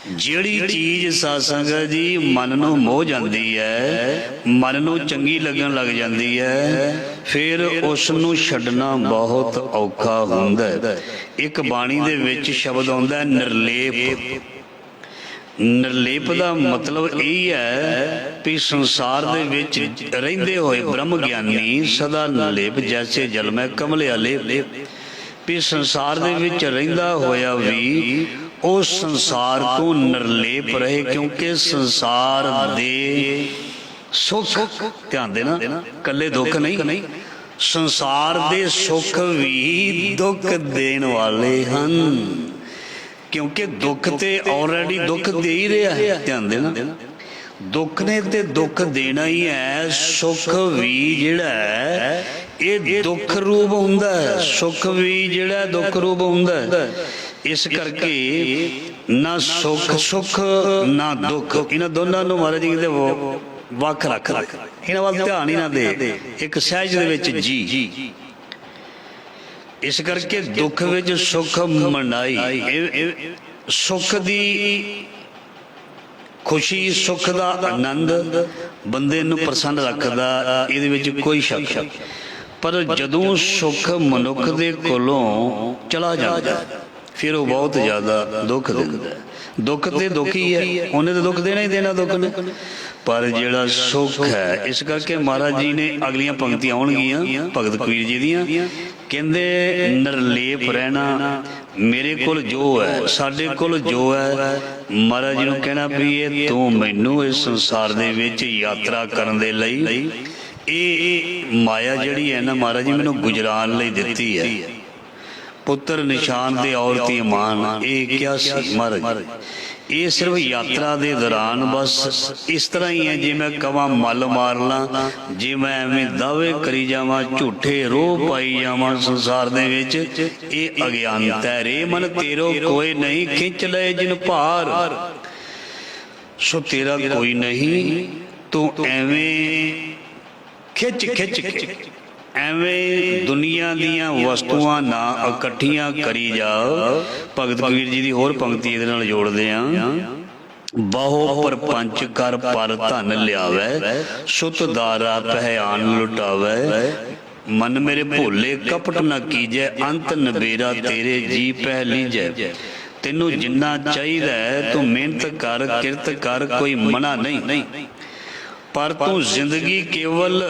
ਜਿਹੜੀ ਚੀਜ਼ ਸਾਧ ਸੰਗਤ ਜੀ ਮਨ ਨੂੰ ਮੋਹ ਜਾਂਦੀ ਹੈ, ਮਨ ਨੂੰ ਚੰਗੀ ਲੱਗਣ ਲੱਗ ਜਾਂਦੀ ਹੈ, ਫਿਰ ਉਸ ਨੂੰ ਛੱਡਣਾ ਬਹੁਤ ਔਖਾ ਹੁੰਦਾ ਹੈ। ਇੱਕ ਬਾਣੀ ਦੇ ਵਿੱਚ ਸ਼ਬਦ ਆਉਂਦਾ ਹੈ ਨਿਰਲੇਪ। ਨਿਰਲੇਪ ਦਾ ਮਤਲਬ ਇਹ ਹੈ ਵੀ ਸੰਸਾਰ ਦੇ ਵਿੱਚ ਰਹਿੰਦੇ ਹੋਏ ਬ੍ਰਹਮ ਗਿਆਨੀ ਸਦਾ ਨਿਰਲੇਪ ਜੈਸੇ ਜਲ ਮੈਂ ਕਮਲ ਆਲੇਪ, ਵੀ ਸੰਸਾਰ ਦੇ ਵਿੱਚ ਰਹਿੰਦਾ ਹੋਇਆ ਵੀ ਉਹ ਸੰਸਾਰ ਤੋਂ ਨਿਰਲੇਪ ਰਹੇ, ਕਿਉਂਕਿ ਸੰਸਾਰ ਦੇ ਸੁੱਖ, ਧਿਆਨ ਦੇਣਾ, ਇਕੱਲੇ ਦੁੱਖ ਨਹੀਂ, ਸੰਸਾਰ ਦੇ ਸੁੱਖ ਵੀ ਦੁੱਖ ਦੇਣ ਵਾਲੇ ਹਨ, ਕਿਉਂਕਿ ਦੁੱਖ ਤੇ ਆਲਰੇਡੀ ਦੁੱਖ ਦੇ ਹੀ ਰਿਹਾ ਹੈ। ਧਿਆਨ ਦੇਣਾ, ਦੁੱਖ ਨੇ ਤੇ ਦੁੱਖ ਦੇਣਾ ਹੀ ਹੈ। ਸੁੱਖ ਵੀ ਜਿਹੜਾ ਹੈ ਇਹ ਦੁੱਖ ਰੂਪ ਹੁੰਦਾ ਹੈ, ਸੁੱਖ ਵੀ ਜਿਹੜਾ ਦੁੱਖ ਰੂਪ ਹੁੰਦਾ ਹੈ। ਇਸ ਕਰਕੇ ਨਾ ਸੁੱਖ ਨਾ ਦੁੱਖ, ਇਹਨਾਂ ਦੋਨਾਂ ਨੂੰ ਮਹਾਰਾਜ ਜੀ ਕਹਿੰਦੇ ਵੱਖ ਰੱਖ, ਇਹਨਾਂ ਵੱਲ ਧਿਆਨ ਹੀ ਨਾ ਦੇ, ਇੱਕ ਸਹਿਜ ਦੇ ਵਿੱਚ ਜੀ। ਇਸ ਕਰਕੇ ਦੁੱਖ ਵਿੱਚ ਸੁੱਖ ਮਨਾਈ, ਸੁੱਖ ਦੀ ਖੁਸ਼ੀ, ਸੁੱਖ ਦਾ ਆਨੰਦ ਬੰਦੇ ਨੂੰ ਪ੍ਰਸੰਨ ਰੱਖਦਾ, ਇਹਦੇ ਵਿੱਚ ਕੋਈ ਸ਼ੱਕ ਨਹੀਂ। ਪਰ ਜਦੋਂ ਸੁੱਖ ਮਨੁੱਖ ਦੇ ਕੋਲੋਂ ਚਲਾ ਜਾਂਦਾ ਫਿਰ ਉਹ ਬਹੁਤ ਜ਼ਿਆਦਾ ਦੁੱਖ ਦਿੰਦਾ ਹੈ। ਦੁੱਖ ਤੇ ਦੁੱਖ ਹੀ ਹੈ, ਉਹਨੇ ਤਾਂ ਦੁੱਖ ਦੇਣਾ ਹੀ ਦੇਣਾ ਦੁੱਖ ਨੇ। ਪਰ ਜਿਹੜਾ ਸੁੱਖ ਹੈ, ਇਸ ਕਰਕੇ ਮਹਾਰਾਜ ਜੀ ਨੇ ਅਗਲੀਆਂ ਪੰਕਤੀਆਂ ਆਉਣਗੀਆਂ ਭਗਤ ਕਬੀਰ ਜੀ ਦੀਆਂ, ਕਹਿੰਦੇ ਨਿਰਲੇਪ ਰਹਿਣਾ ਮੇਰੇ ਕੋਲ ਜੋ ਹੈ, ਸਾਡੇ ਕੋਲ ਜੋ ਹੈ, ਮਹਾਰਾਜ ਜੀ ਨੂੰ ਕਹਿਣਾ ਵੀ ਇਹ ਤੂੰ ਮੈਨੂੰ ਇਸ ਸੰਸਾਰ ਦੇ ਵਿੱਚ ਯਾਤਰਾ ਕਰਨ ਦੇ ਲਈ ਇਹ ਮਾਇਆ ਜਿਹੜੀ ਹੈ ਨਾ ਮਹਾਰਾਜ ਜੀ ਮੈਨੂੰ ਗੁਜ਼ਰਾਨ ਲਈ ਦਿੱਤੀ ਹੈ। ਪੁੱਤਰ ਨਿਸ਼ਾਨ ਦੇ ਔਰਤ ਇਮਾਨ, ਇਹ ਕਿਆ ਸੀ ਮਹਾਰਾਜ? ਇਹ ਸਿਰਫ ਯਾਤਰਾ ਦੇ ਦੌਰਾਨ ਬਸ ਇਸ ਤਰ੍ਹਾਂ ਹੀ ਹੈ, ਜੇ ਮੈਂ ਕਵਾਂ ਮੱਲ ਮਾਰ ਲਾਂ, ਜੇ ਮੈਂ ਐਵੇਂ ਦਾਅਵੇ ਕਰੀ ਜਾਵਾਂ, ਝੂਠੇ ਰੋਹ ਪਾਈ ਜਾਵਾਂ ਸੰਸਾਰ ਦੇ ਵਿੱਚ, ਇਹ ਅਗਿਆਨਤਾ ਹੈ। ਰੇ ਮਨ ਤੇਰੋ ਕੋਈ ਨਹੀਂ ਖਿੱਚ ਲਏ ਜਿਨ ਭਾਰ, ਸੋ ਤੇਰਾ ਕੋਈ ਨਹੀਂ, ਤੂੰ ਐਵੇਂ ਖਿੱਚ ਕੇ ਐਵੇਂ ਦੁਨੀਆ ਦੀਆਂ ਵਸਤੂਆਂ ਨਾ ਇਕੱਠੀਆਂ ਕਰੀ ਜਾ। ਭਗਤ ਕਬੀਰ ਜੀ ਦੀ ਹੋਰ ਪੰਕਤੀ ਇਹਦੇ ਨਾਲ ਜੋੜਦੇ ਆ, ਬਹੁ ਪਰਪੰਚ ਕਰ ਪਰ ਧਨ ਲਿਆਵੈ, ਸੁਤ ਦਾਰਾ ਪਹਿਆਨ ਲੁਟਾਵੈ, ਮਨ ਮੇਰੇ ਭੋਲੇ ਕਪਟ ਨਾ ਕੀਜੈ, ਅੰਤ ਨਬੇਰਾ ਤੇਰੇ ਜੀ ਪਹਿ ਲੀਜੈ। ਤੈਨੂੰ ਜਿੰਨਾ ਚਾਹੀਦਾ ਤੂੰ ਮਿਹਨਤ ਕਰ, ਕਿਰਤ ਕਰ, ਕੋਈ ਮਨਾ ਨਹੀਂ, ਪਰ ਤੂੰ ਜ਼ਿੰਦਗੀ ਕੇਵਲ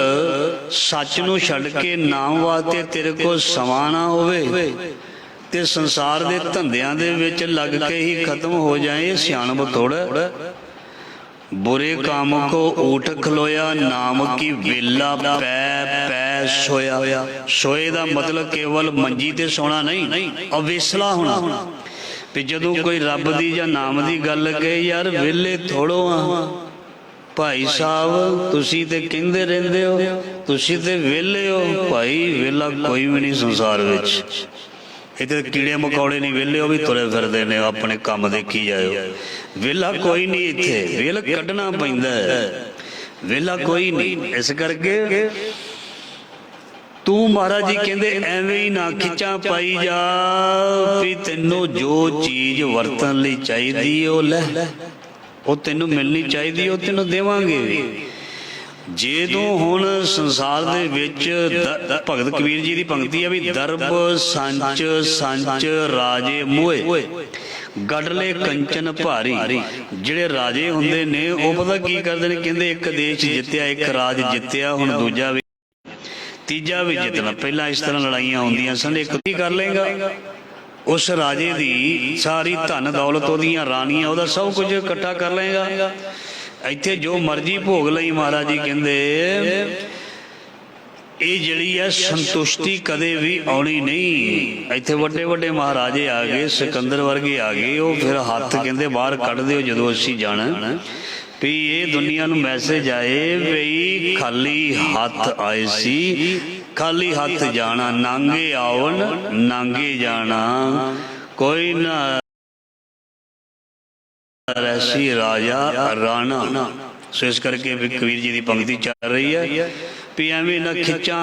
ਸੱਚ ਨੂੰ ਛੱਡ ਕੇ ਨਾਮ ਵਾਸਤੇ ਤੇਰੇ ਕੋਲ ਸਮਾਂ ਨਾ ਹੋਵੇ ਤੇ ਸੰਸਾਰ ਦੇ ਧੰਦਿਆਂ ਦੇ ਵਿੱਚ ਲੱਗ ਕੇ ਹੀ ਖਤਮ ਹੋ ਜਾਏ, ਇਹ ਸਿਆਣਪ ਥੋੜ੍ਹਾ। ਬੁਰੇ ਕੰਮ ਕੋ ਊਠ ਖਲੋਇਆ, ਨਾਮ ਕੀ ਵੇਲਾ ਪੈ ਸੋਇਆ। ਸੋਏ ਦਾ ਮਤਲਬ ਕੇਵਲ ਮੰਜੀ ਤੇ ਸੋਣਾ ਨਹੀਂ, ਅਵੇਸਲਾ ਹੋਣਾ। ਵੀ ਜਦੋਂ ਕੋਈ ਰੱਬ ਦੀ ਜਾਂ ਨਾਮ ਦੀ ਗੱਲ ਕਹੇ, ਯਾਰ ਵਿਹਲੇ ਥੋੜੋ ਆ ਭਾਈ ਸਾਹਿਬ, ਤੁਸੀਂ ਤੇ ਕਹਿੰਦੇ ਰਹਿੰਦੇ ਹੋ ਤੁਸੀਂ ਤੇ ਵਿਹਲੇ ਹੋ। ਭਾਈ ਵਿਹਲਾ ਕੋਈ ਵੀ ਨਹੀਂ ਸੰਸਾਰ ਵਿੱਚ, ਇੱਥੇ ਕੀੜੇ ਮਕੌੜੇ ਨਹੀਂ ਵਿਹਲੇ, ਉਹ ਵੀ ਤੁਰੇ ਫਿਰਦੇ ਨੇ ਆਪਣੇ ਕੰਮ ਦੇਖੀ ਜਾਇਓ। ਵਿਹਲਾ ਕੋਈ ਨਹੀਂ, ਇੱਥੇ ਵਿਹਲ ਕੱਢਣਾ ਪੈਂਦਾ ਹੈ, ਵਿਹਲਾ ਕੋਈ ਨਹੀਂ। ਇਸ ਕਰਕੇ ਤੂੰ ਮਹਾਰਾਜ ਜੀ ਕਹਿੰਦੇ ਐਵੇਂ ਹੀ ਨਾ ਖਿੱਚਾਂ ਪਾਈ ਜਾ, ਵੀ ਤੈਨੂੰ ਜੋ ਚੀਜ਼ ਵਰਤਣ ਲਈ ਚਾਹੀਦੀ ਉਹ ਲੈ, ਉਹ ਤੈਨੂੰ ਮਿਲਣੀ ਚਾਹੀਦੀ ਉਹ ਤੈਨੂੰ ਦੇਵਾਂਗੇ। ਜੇ ਤੂੰ ਹੁਣ ਸੰਸਾਰ ਦੇ ਵਿੱਚ ਭਗਤ ਕਬੀਰ ਜੀ ਦੀ ਪੰਕਤੀ ਹੈ ਵੀ ਦਰਬ ਸੰਚ ਰਾਜੇ ਮੋਏ, ਗੜਲੇ ਕੰਚਨ ਭਾਰੀ। ਜਿਹੜੇ ਰਾਜੇ ਹੁੰਦੇ ਨੇ ਉਹ ਪਤਾ ਕੀ ਕਰਦੇ ਨੇ, ਕਹਿੰਦੇ ਇੱਕ ਦੇਸ਼ ਜਿੱਤਿਆ, ਇੱਕ ਰਾਜ ਜਿੱਤਿਆ, ਹੁਣ ਦੂਜਾ ਵੀ ਤੀਜਾ ਵੀ ਜਿੱਤਣਾ। ਪਹਿਲਾਂ ਇਸ ਤਰ੍ਹਾਂ ਲੜਾਈਆਂ ਹੁੰਦੀਆਂ ਸਨ, ਇੱਕ ਕੀ ਕਰ ਲਏਗਾ, ਉਸ ਰਾਜੇ ਦੀ ਸਾਰੀ ਧਨ ਦੌਲਤ, ਉਹਦੀਆਂ ਰਾਣੀਆਂ, ਉਹਦਾ ਸਭ ਕੁਝ ਇਕੱਠਾ ਕਰ ਲਏਗਾ। ਇੱਥੇ ਜੋ ਮਰਜ਼ੀ ਭੋਗ ਲਈ, ਮਹਾਰਾਜ ਜੀ ਕਹਿੰਦੇ ਇਹ ਜਿਹੜੀ ਹੈ ਸੰਤੁਸ਼ਟੀ ਕਦੇ ਵੀ ਆਉਣੀ ਨਹੀਂ। ਇੱਥੇ ਵੱਡੇ ਵੱਡੇ ਮਹਾਰਾਜੇ ਆ ਗਏ, ਸਿਕੰਦਰ ਵਰਗੇ ਆ ਗਏ, ਉਹ ਫਿਰ ਹੱਥ ਕਹਿੰਦੇ ਬਾਹਰ ਕੱਢ ਦਿਓ ਜਦੋਂ ਅਸੀਂ ਜਾਣਾ, ਵੀ ਇਹ ਦੁਨੀਆ ਨੂੰ ਮੈਸੇਜ ਆਏ ਵੀ ਖਾਲੀ ਹੱਥ ਆਏ ਸੀ, खाली हाथ जाना, नांगे आवन नांगे जाना, कोई ना रैसी राजा राणा। सो इस करके कबीर जी की पंक्ति चल रही है भी एवं ना खिच्चा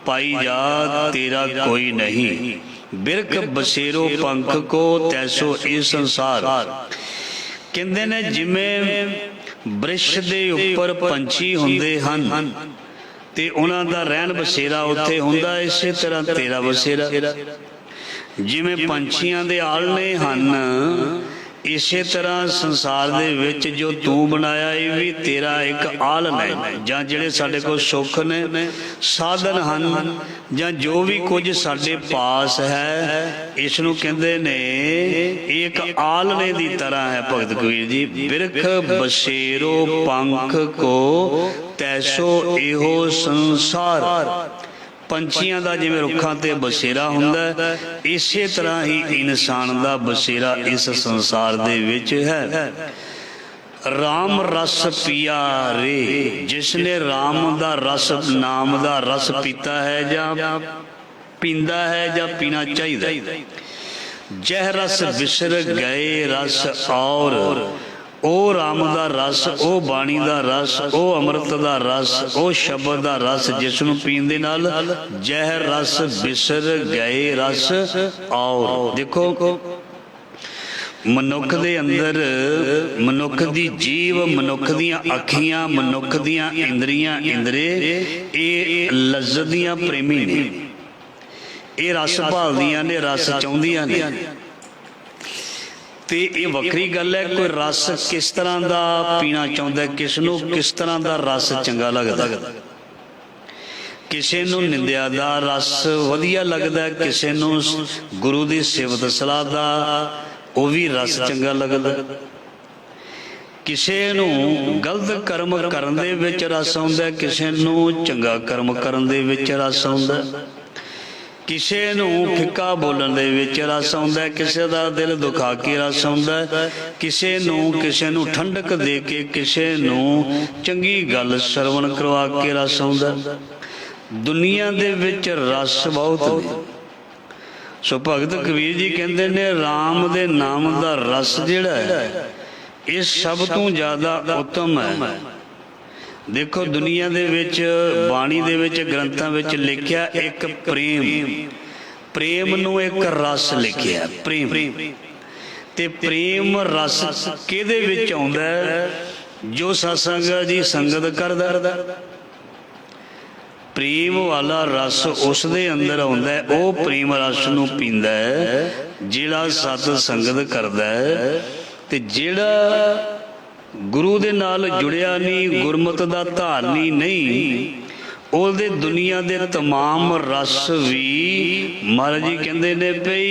पाई जा तेरा कोई नहीं, बिरख बसेरो पंख को तैसो ये संसार। कहते ने जिमें बृछ दे उपर पंछी हुंदे हन ते उन्हां दा रहन बसेरा उत्थे हुंदा, इसे तरह तेरा बसेरा। जिमें पंछियां दे आलने हन, इसे तरह संसार दे विच जो तू बनाया ये भी तेरा एक आलन है, जां जिहड़े साडे कोल सुख ने साधन हन, जां जो भी कुछ साडे पास है, इसनूं कहंदे ने एक आलने दी तरह है। भगत कबीर जी, बिरख बसेरो पंख को तैसो इहो संसार। पंछियां दा जिवें रुखां ते बसेरा हुंदा, इसे तरह ही इंसान दा बसेरा इस संसार दे विच है। राम रस पिया रे, जिसने राम दा रस नाम दा रस पीता है जां पींदा है जां पीना चाहिए। जह रस बिसर गए रस और, ओ राम दा रस, ओ बाणी दा रस, ओ अमृत दा रस, ओ शब्द दा रस, जिसनूं पीण दे नाल जह रस बिसर गए रस और। देखो मनुख दे अंदर, मनुख दी जीव, मनुख दियां अखियां, मनुख दियां इंद्रियां, इंद्रे ये लज्जत दियां प्रेमी ने, ये रस भालदियां ने, रस चाहुंदियां ने। ते ये वक्री गल है, कोई रस किस तरह का पीना चाहता है, किसनों किस तरह का रस चंगा लगता। किसी नूं निंदिया दा रस वधिया लगता है, किसी नूं गुरु की सिफत सलाह दा वो भी रस चंगा लगता। किसी नूं गलत कर्म करन दे विच रस आउंदा, किसी नूं चंगा कर्म करन दे विच रस आउंदा। किसी नूं फिक्का बोलण दे विच रस आउंदा, किसी दा दिल दुखा के रस आउंदा, किसी नूं ठंडक दे के, किसी नूं चंगी गल श्रवण करवा के रस आउंदा। दुनिया दे विच रस बहुत ने। सो भगत कबीर जी कहंदे ने राम दे नाम दा रस जिहड़ा है ये सब तो ज़्यादा उत्तम है। देखो दुनिया दे विच बाणी दे विच ग्रंथां विच लिखिया एक प्रेम, प्रेम नूं एक रस लिखिया प्रेम। ते प्रेम रस किहदे विच आउंदा है, जो सत्संग दी संगत करदा। प्रेम वाला रस उस दे अंदर आउंदा है, वो प्रेम रस नूं पींदा है जिहड़ा सत संगत करदा है। ते जिहड़ा गुरु दे नाल जुड़िया नहीं, गुरमत दा धारनी नहीं, ਉਹਦੇ दुनिया दे तमाम रस भी महाराज जी कहते ने भई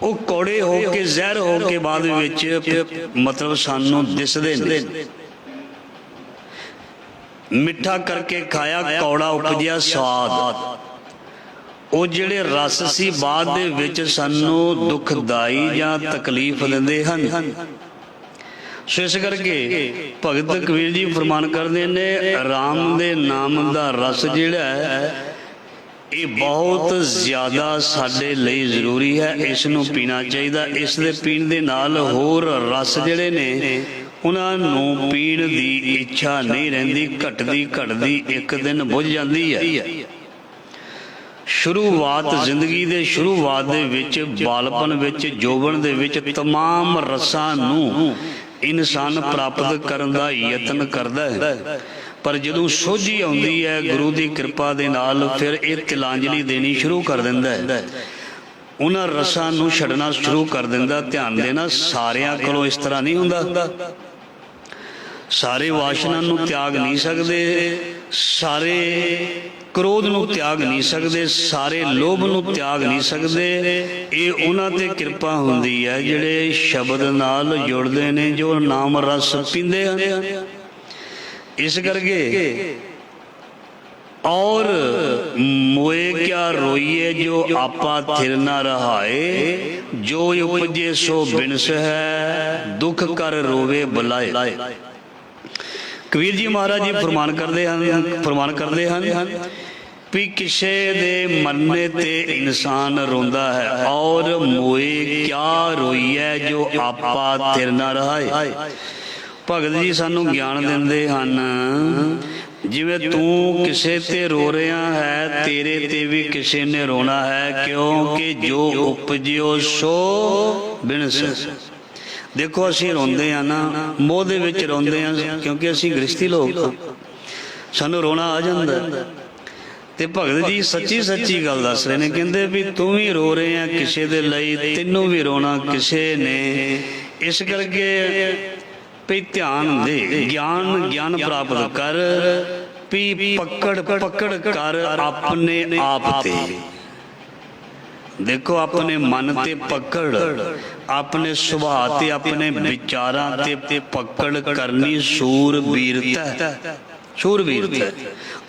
वो कौड़े हो के जहर हो के बाद विच मतलब सानू दिसदे ने। मिठा करके खाया कौड़ा उपजिया स्वाद, वो जिहड़े रस सी बाद दे विच सानू दुखदाई जां तकलीफ दिंदे हन। सो इस करके भगत कबीर जी फरमान करते ने राम दे नाम दा रस जिहड़ा है ये बहुत ज़्यादा साडे लई जरूरी है, इसनूं पीना चाहिए। इस दे पीण दे नाल होर रस जिहड़े ने उन्हां नूं पीण दी इच्छा नहीं रहिंदी, घटदी एक दिन बुझ जाती है। शुरुआत जिंदगी दे शुरुआत दे विच बालपन विच जोबन दे विच तमाम रसां नूं इंसान प्राप्त करन दा यतन करदा है, पर जदों सोझी आउंदी है गुरु की कृपा दे नाल फिर ये तिलांजलि देनी शुरू कर दिंदा है, उन्हां रसां नूं छड्डना शुरू कर दिंदा। ध्यान देना सारियां कोलों इस तरह नहीं हुंदा, सारे वासना नूं त्याग नहीं सकदे, सारे क्रोध नूं त्याग नहीं सकदे, सारे लोभ नूं त्याग नहीं सकदे। ये उन्हां ते कृपा हुंदी है जिहड़े शब्द नाल जुड़दे ने, जो नाम रस पींदे हन। इस करके और मोए क्या रोइए जो आपा थिर ना रहाए, जो उपजे सो बिनस है दुख कर रोवे बुलाए। ਕਬੀਰ ਜੀ ਮਹਾਰਾਜ ਜੀ ਫਰਮਾਨ ਕਰਦੇ ਹਨ ਵੀ ਕਿਸੇ ਦੇ ਮਰਨੇ ਤੇ ਇਨਸਾਨ ਰੋਂਦਾ ਹੈ, ਔਰ ਮੋਏ ਕਿਆ ਰੋਈਐ ਜੋ ਆਪਾ ਥਿਰ ਨਾ ਰਹਾਏ। ਭਗਤ ਜੀ ਸਾਨੂੰ ਗਿਆਨ ਦਿੰਦੇ ਹਨ, ਜਿਵੇਂ ਤੂੰ ਕਿਸੇ ਤੇ ਰੋ ਰਿਹਾ ਹੈ, ਤੇਰੇ ਤੇ ਵੀ ਕਿਸੇ ਨੇ ਰੋਣਾ ਹੈ, ਕਿਉਂਕਿ ਜੋ ਉਪਜਿਓ ਸੋ ਬਿਨਸ। ਦੇਖੋ ਅਸੀਂ ਰੋਂਦੇ ਹਾਂ ਨਾ, ਮੋਹ ਦੇ ਵਿੱਚ ਰੋਂਦੇ ਹਾਂ, ਕਿਉਂਕਿ ਅਸੀਂ ਗ੍ਰਸਤੀ ਲੋਕ ਹਾਂ, ਸਾਨੂੰ ਰੋਣਾ ਆ ਜਾਂਦਾ। ਤੇ ਭਗਤ ਜੀ ਸੱਚੀ ਗੱਲ ਦੱਸ ਰਹੇ ਨੇ, ਕਹਿੰਦੇ ਵੀ ਤੂੰ ਵੀ ਰੋ ਰਹੇ ਆ ਕਿਸੇ ਦੇ ਲਈ, ਤੈਨੂੰ ਵੀ ਰੋਣਾ ਕਿਸੇ ਨੇ। ਇਸ ਕਰਕੇ ਵੀ ਧਿਆਨ ਦੇ, ਗਿਆਨ ਪ੍ਰਾਪਤ ਕਰ, ਵੀ ਪਕੜ ਕਰ ਆਪਣੇ ਆਪ ਤੇ। ਦੇਖੋ ਆਪਣੇ ਮਨ ਤੇ ਪਕੜ, ਆਪਣੇ ਸੁਭਾਅ ਤੇ, ਆਪਣੇ ਵਿਚਾਰਾਂ ਤੇ ਪਕੜ ਕਰਨੀ ਸੂਰਬੀਰਤਾ।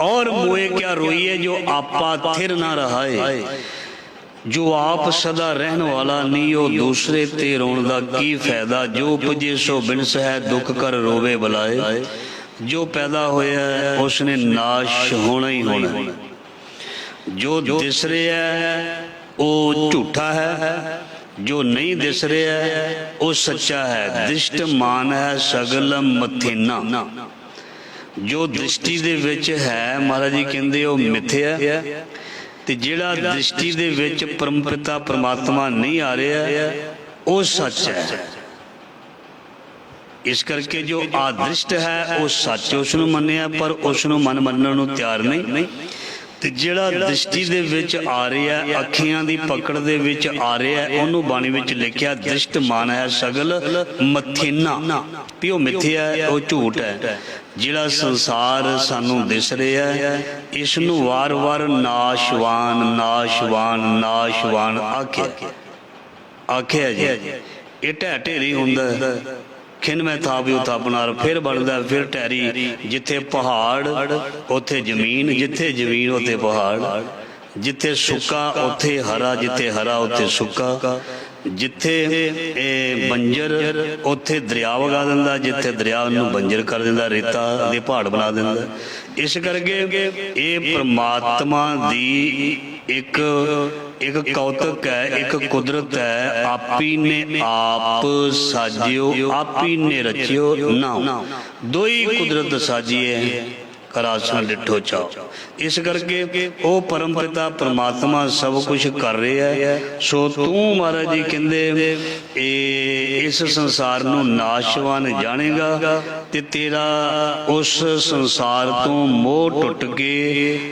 और मोए क्या रोइए जो आपा थिर ना रहाए। जो आप सदा रहन वाला नहीं, हो दूसरे ते रोण दा की फायदा। जो उपजे सो बिनस है, दुख कर रोवे बुलाए। जो पैदा होया है उसने नाश होना ही होना। जो दिस रहा है वो झूठा है, जो नहीं दिस रहा है वो सच्चा है। दृष्ट मान है सगल मथेना। जो दृष्टि दे विच है महाराज जी कहंदे ओ मिथ्या, ते जिहड़ा दृष्टि दे विच परम पिता परमात्मा नहीं आ रहा वो सच है। इस करके जो आदृष्ट है वो सच उसनूं मन्निया, पर उसनूं मन मनण नूं तैयार नहीं। ते जिहड़ा दृष्टि दे विच आ रहा, अखियां दी पकड़ दे विच आ रहा, उहनूं बाणी विच लिखिया दृष्ट मान है सगल मथेना, भी वो मिथ्या है, वो झूठ है। जिहड़ा संसार सानूं दिस रहा है, इसनूं वार वार नाशवान नाशवान नाशवान आख्या जी। ये ढह ढेरी हुंदा है, खिन में था भी उथा बनार, फिर बनता फिर टहरी। जिथे पहाड़ उथे जमीन, जिथे जमीन उथे पहाड़। जिथे सुक्का उथे हरा, जिथे हरा उथे सुक्का। जिथे बंजर उथे दरिया वगा दिंदा, जिथे दरिया नूं बंजर कर दिंदा, रेता दे पहाड़ बना दिंदा। इस करके ये परमात्मा दी एक कौतक है, एक कुदरत है। आपी ने आप साजियो, आपी ने रचियो ना। दो ही कुदरत साजी है, करासन डिठो चाओ। इस करके वो परम पिता परमात्मा सब कुछ कर रहा है। सो तू महाराज जी कहंदे इस संसार नूं नाशवान जानेगा, ते तेरा उस संसार तो मोह टुट के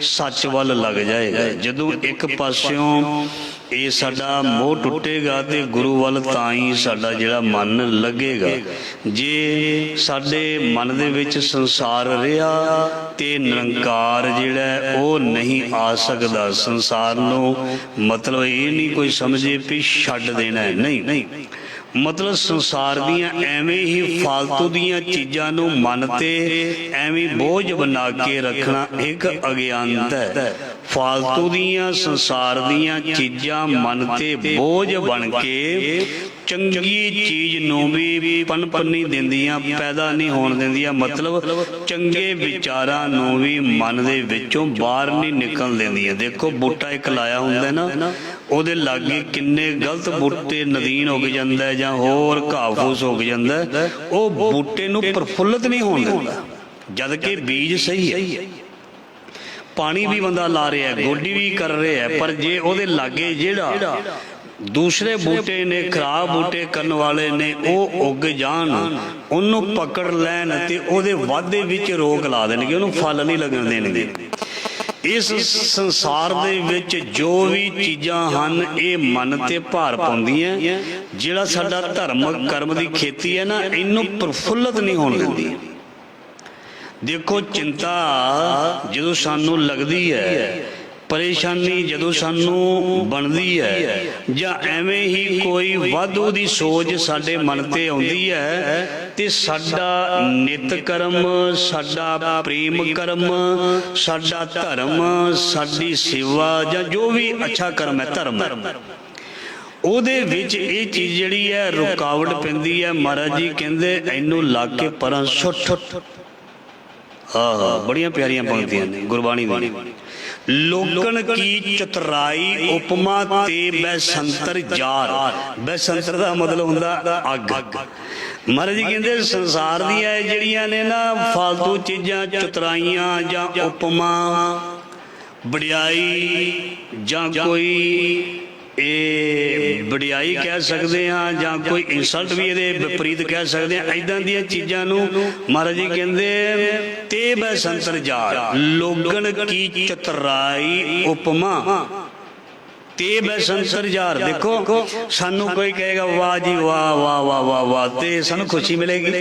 सच वल लग जाएगा। जदों एक पास्यों ये साडा मोह टुटेगा ते गुरु वल तां ही साडा जिहड़ा मन लगेगा। जे साडे मन दे विच संसार रहा ते निरंकार जिहड़ा वो नहीं आ सकदा। संसार नूं मतलब ये नहीं कोई समझे भी छड्ड देना है, नहीं। मतलब संसार दियां एवें ही फालतू दियां चीज़ां नूं मन ते एवें बोझ बना के रखना एक अज्ञानता है। फालतू दियां संसार दियां चीज़ां मन ते बोझ बन के चंगी चीज़ नूं भी पनपन नहीं दिंदियां, पैदा नहीं होण दिंदियां। मतलब चंगे विचारां नूं भी मन दे विचों बाहर नहीं निकल दिंदियां। देखो बूटा एक लाया हुंदा ना, ਉਹਦੇ लागे किन्ने गलत बूटे नदीन उग जांदा है जां होर घाह फूस उग जांदा है, ਉਹ बूटे नूं प्रफुल्लित नहीं होण दिंदा, जद कि बीज सही है। पानी भी बंदा ला रहा है, गोडी भी कर रहा है, पर जे ਉਹਦੇ लागे ਜਿਹੜਾ दूसरे बूटे ने खराब बूटे करने वाले ने ਉਹ उग जान, ਉਹਨੂੰ पकड़ लैन ते ਉਹਦੇ वाधे विच रोक ला देणगे, ਉਹਨੂੰ फल नहीं लगन देणगे। इस संसार दे विच जो भी चीज़ां हन ये मन ते भार पाउंदियां। जिहड़ा साडा धर्म कर्म दी खेती है ना, इनू प्रफुल्लित नहीं होण दिंदी। देखो चिंता जदों सानू लगदी है, परेशानी जदों सानू बनदी है, जां एवें ही कोई वाधू दी सोच साडे मन ते आउंदी है, ते साडा नित कर्म, साडा प्रेम कर्म, साडा धर्म, साडी सेवा जां जो भी अच्छा कर्म है धर्म, ਉਹਦੇ ਵਿੱਚ ਇਹ चीज़ ਜਿਹੜੀ है रुकावट पैंदी है। महाराज जी कहंदे इनू ला के परां सुੱਟ। हाँ बड़िया प्यारियां पंक्तियां ने गुरबाणी दी। लोकन की चतुराई उपमा ते बैसंतर जार। बैसंतर का मतलब हुंदा अग। महाराज जी कहते संसार दियां जिहड़ियां ने ना फालतू चीज़ां चतुराइयां जां उपमा वडियाई जां कोई वडियाई कह सकते हाँ जां कोई इंसल्ट भी ये विपरीत कह सकते हैं। इदां दियां चीज़ां नूं महाराज जी कहते ते बैसंतर जार। लोगन की चतुराई उपमा ते बैसंतर जार। देखो सानू कोई कहेगा वाह जी वाह वाह वाह वाह वाह ते सानू खुशी मिलेगी,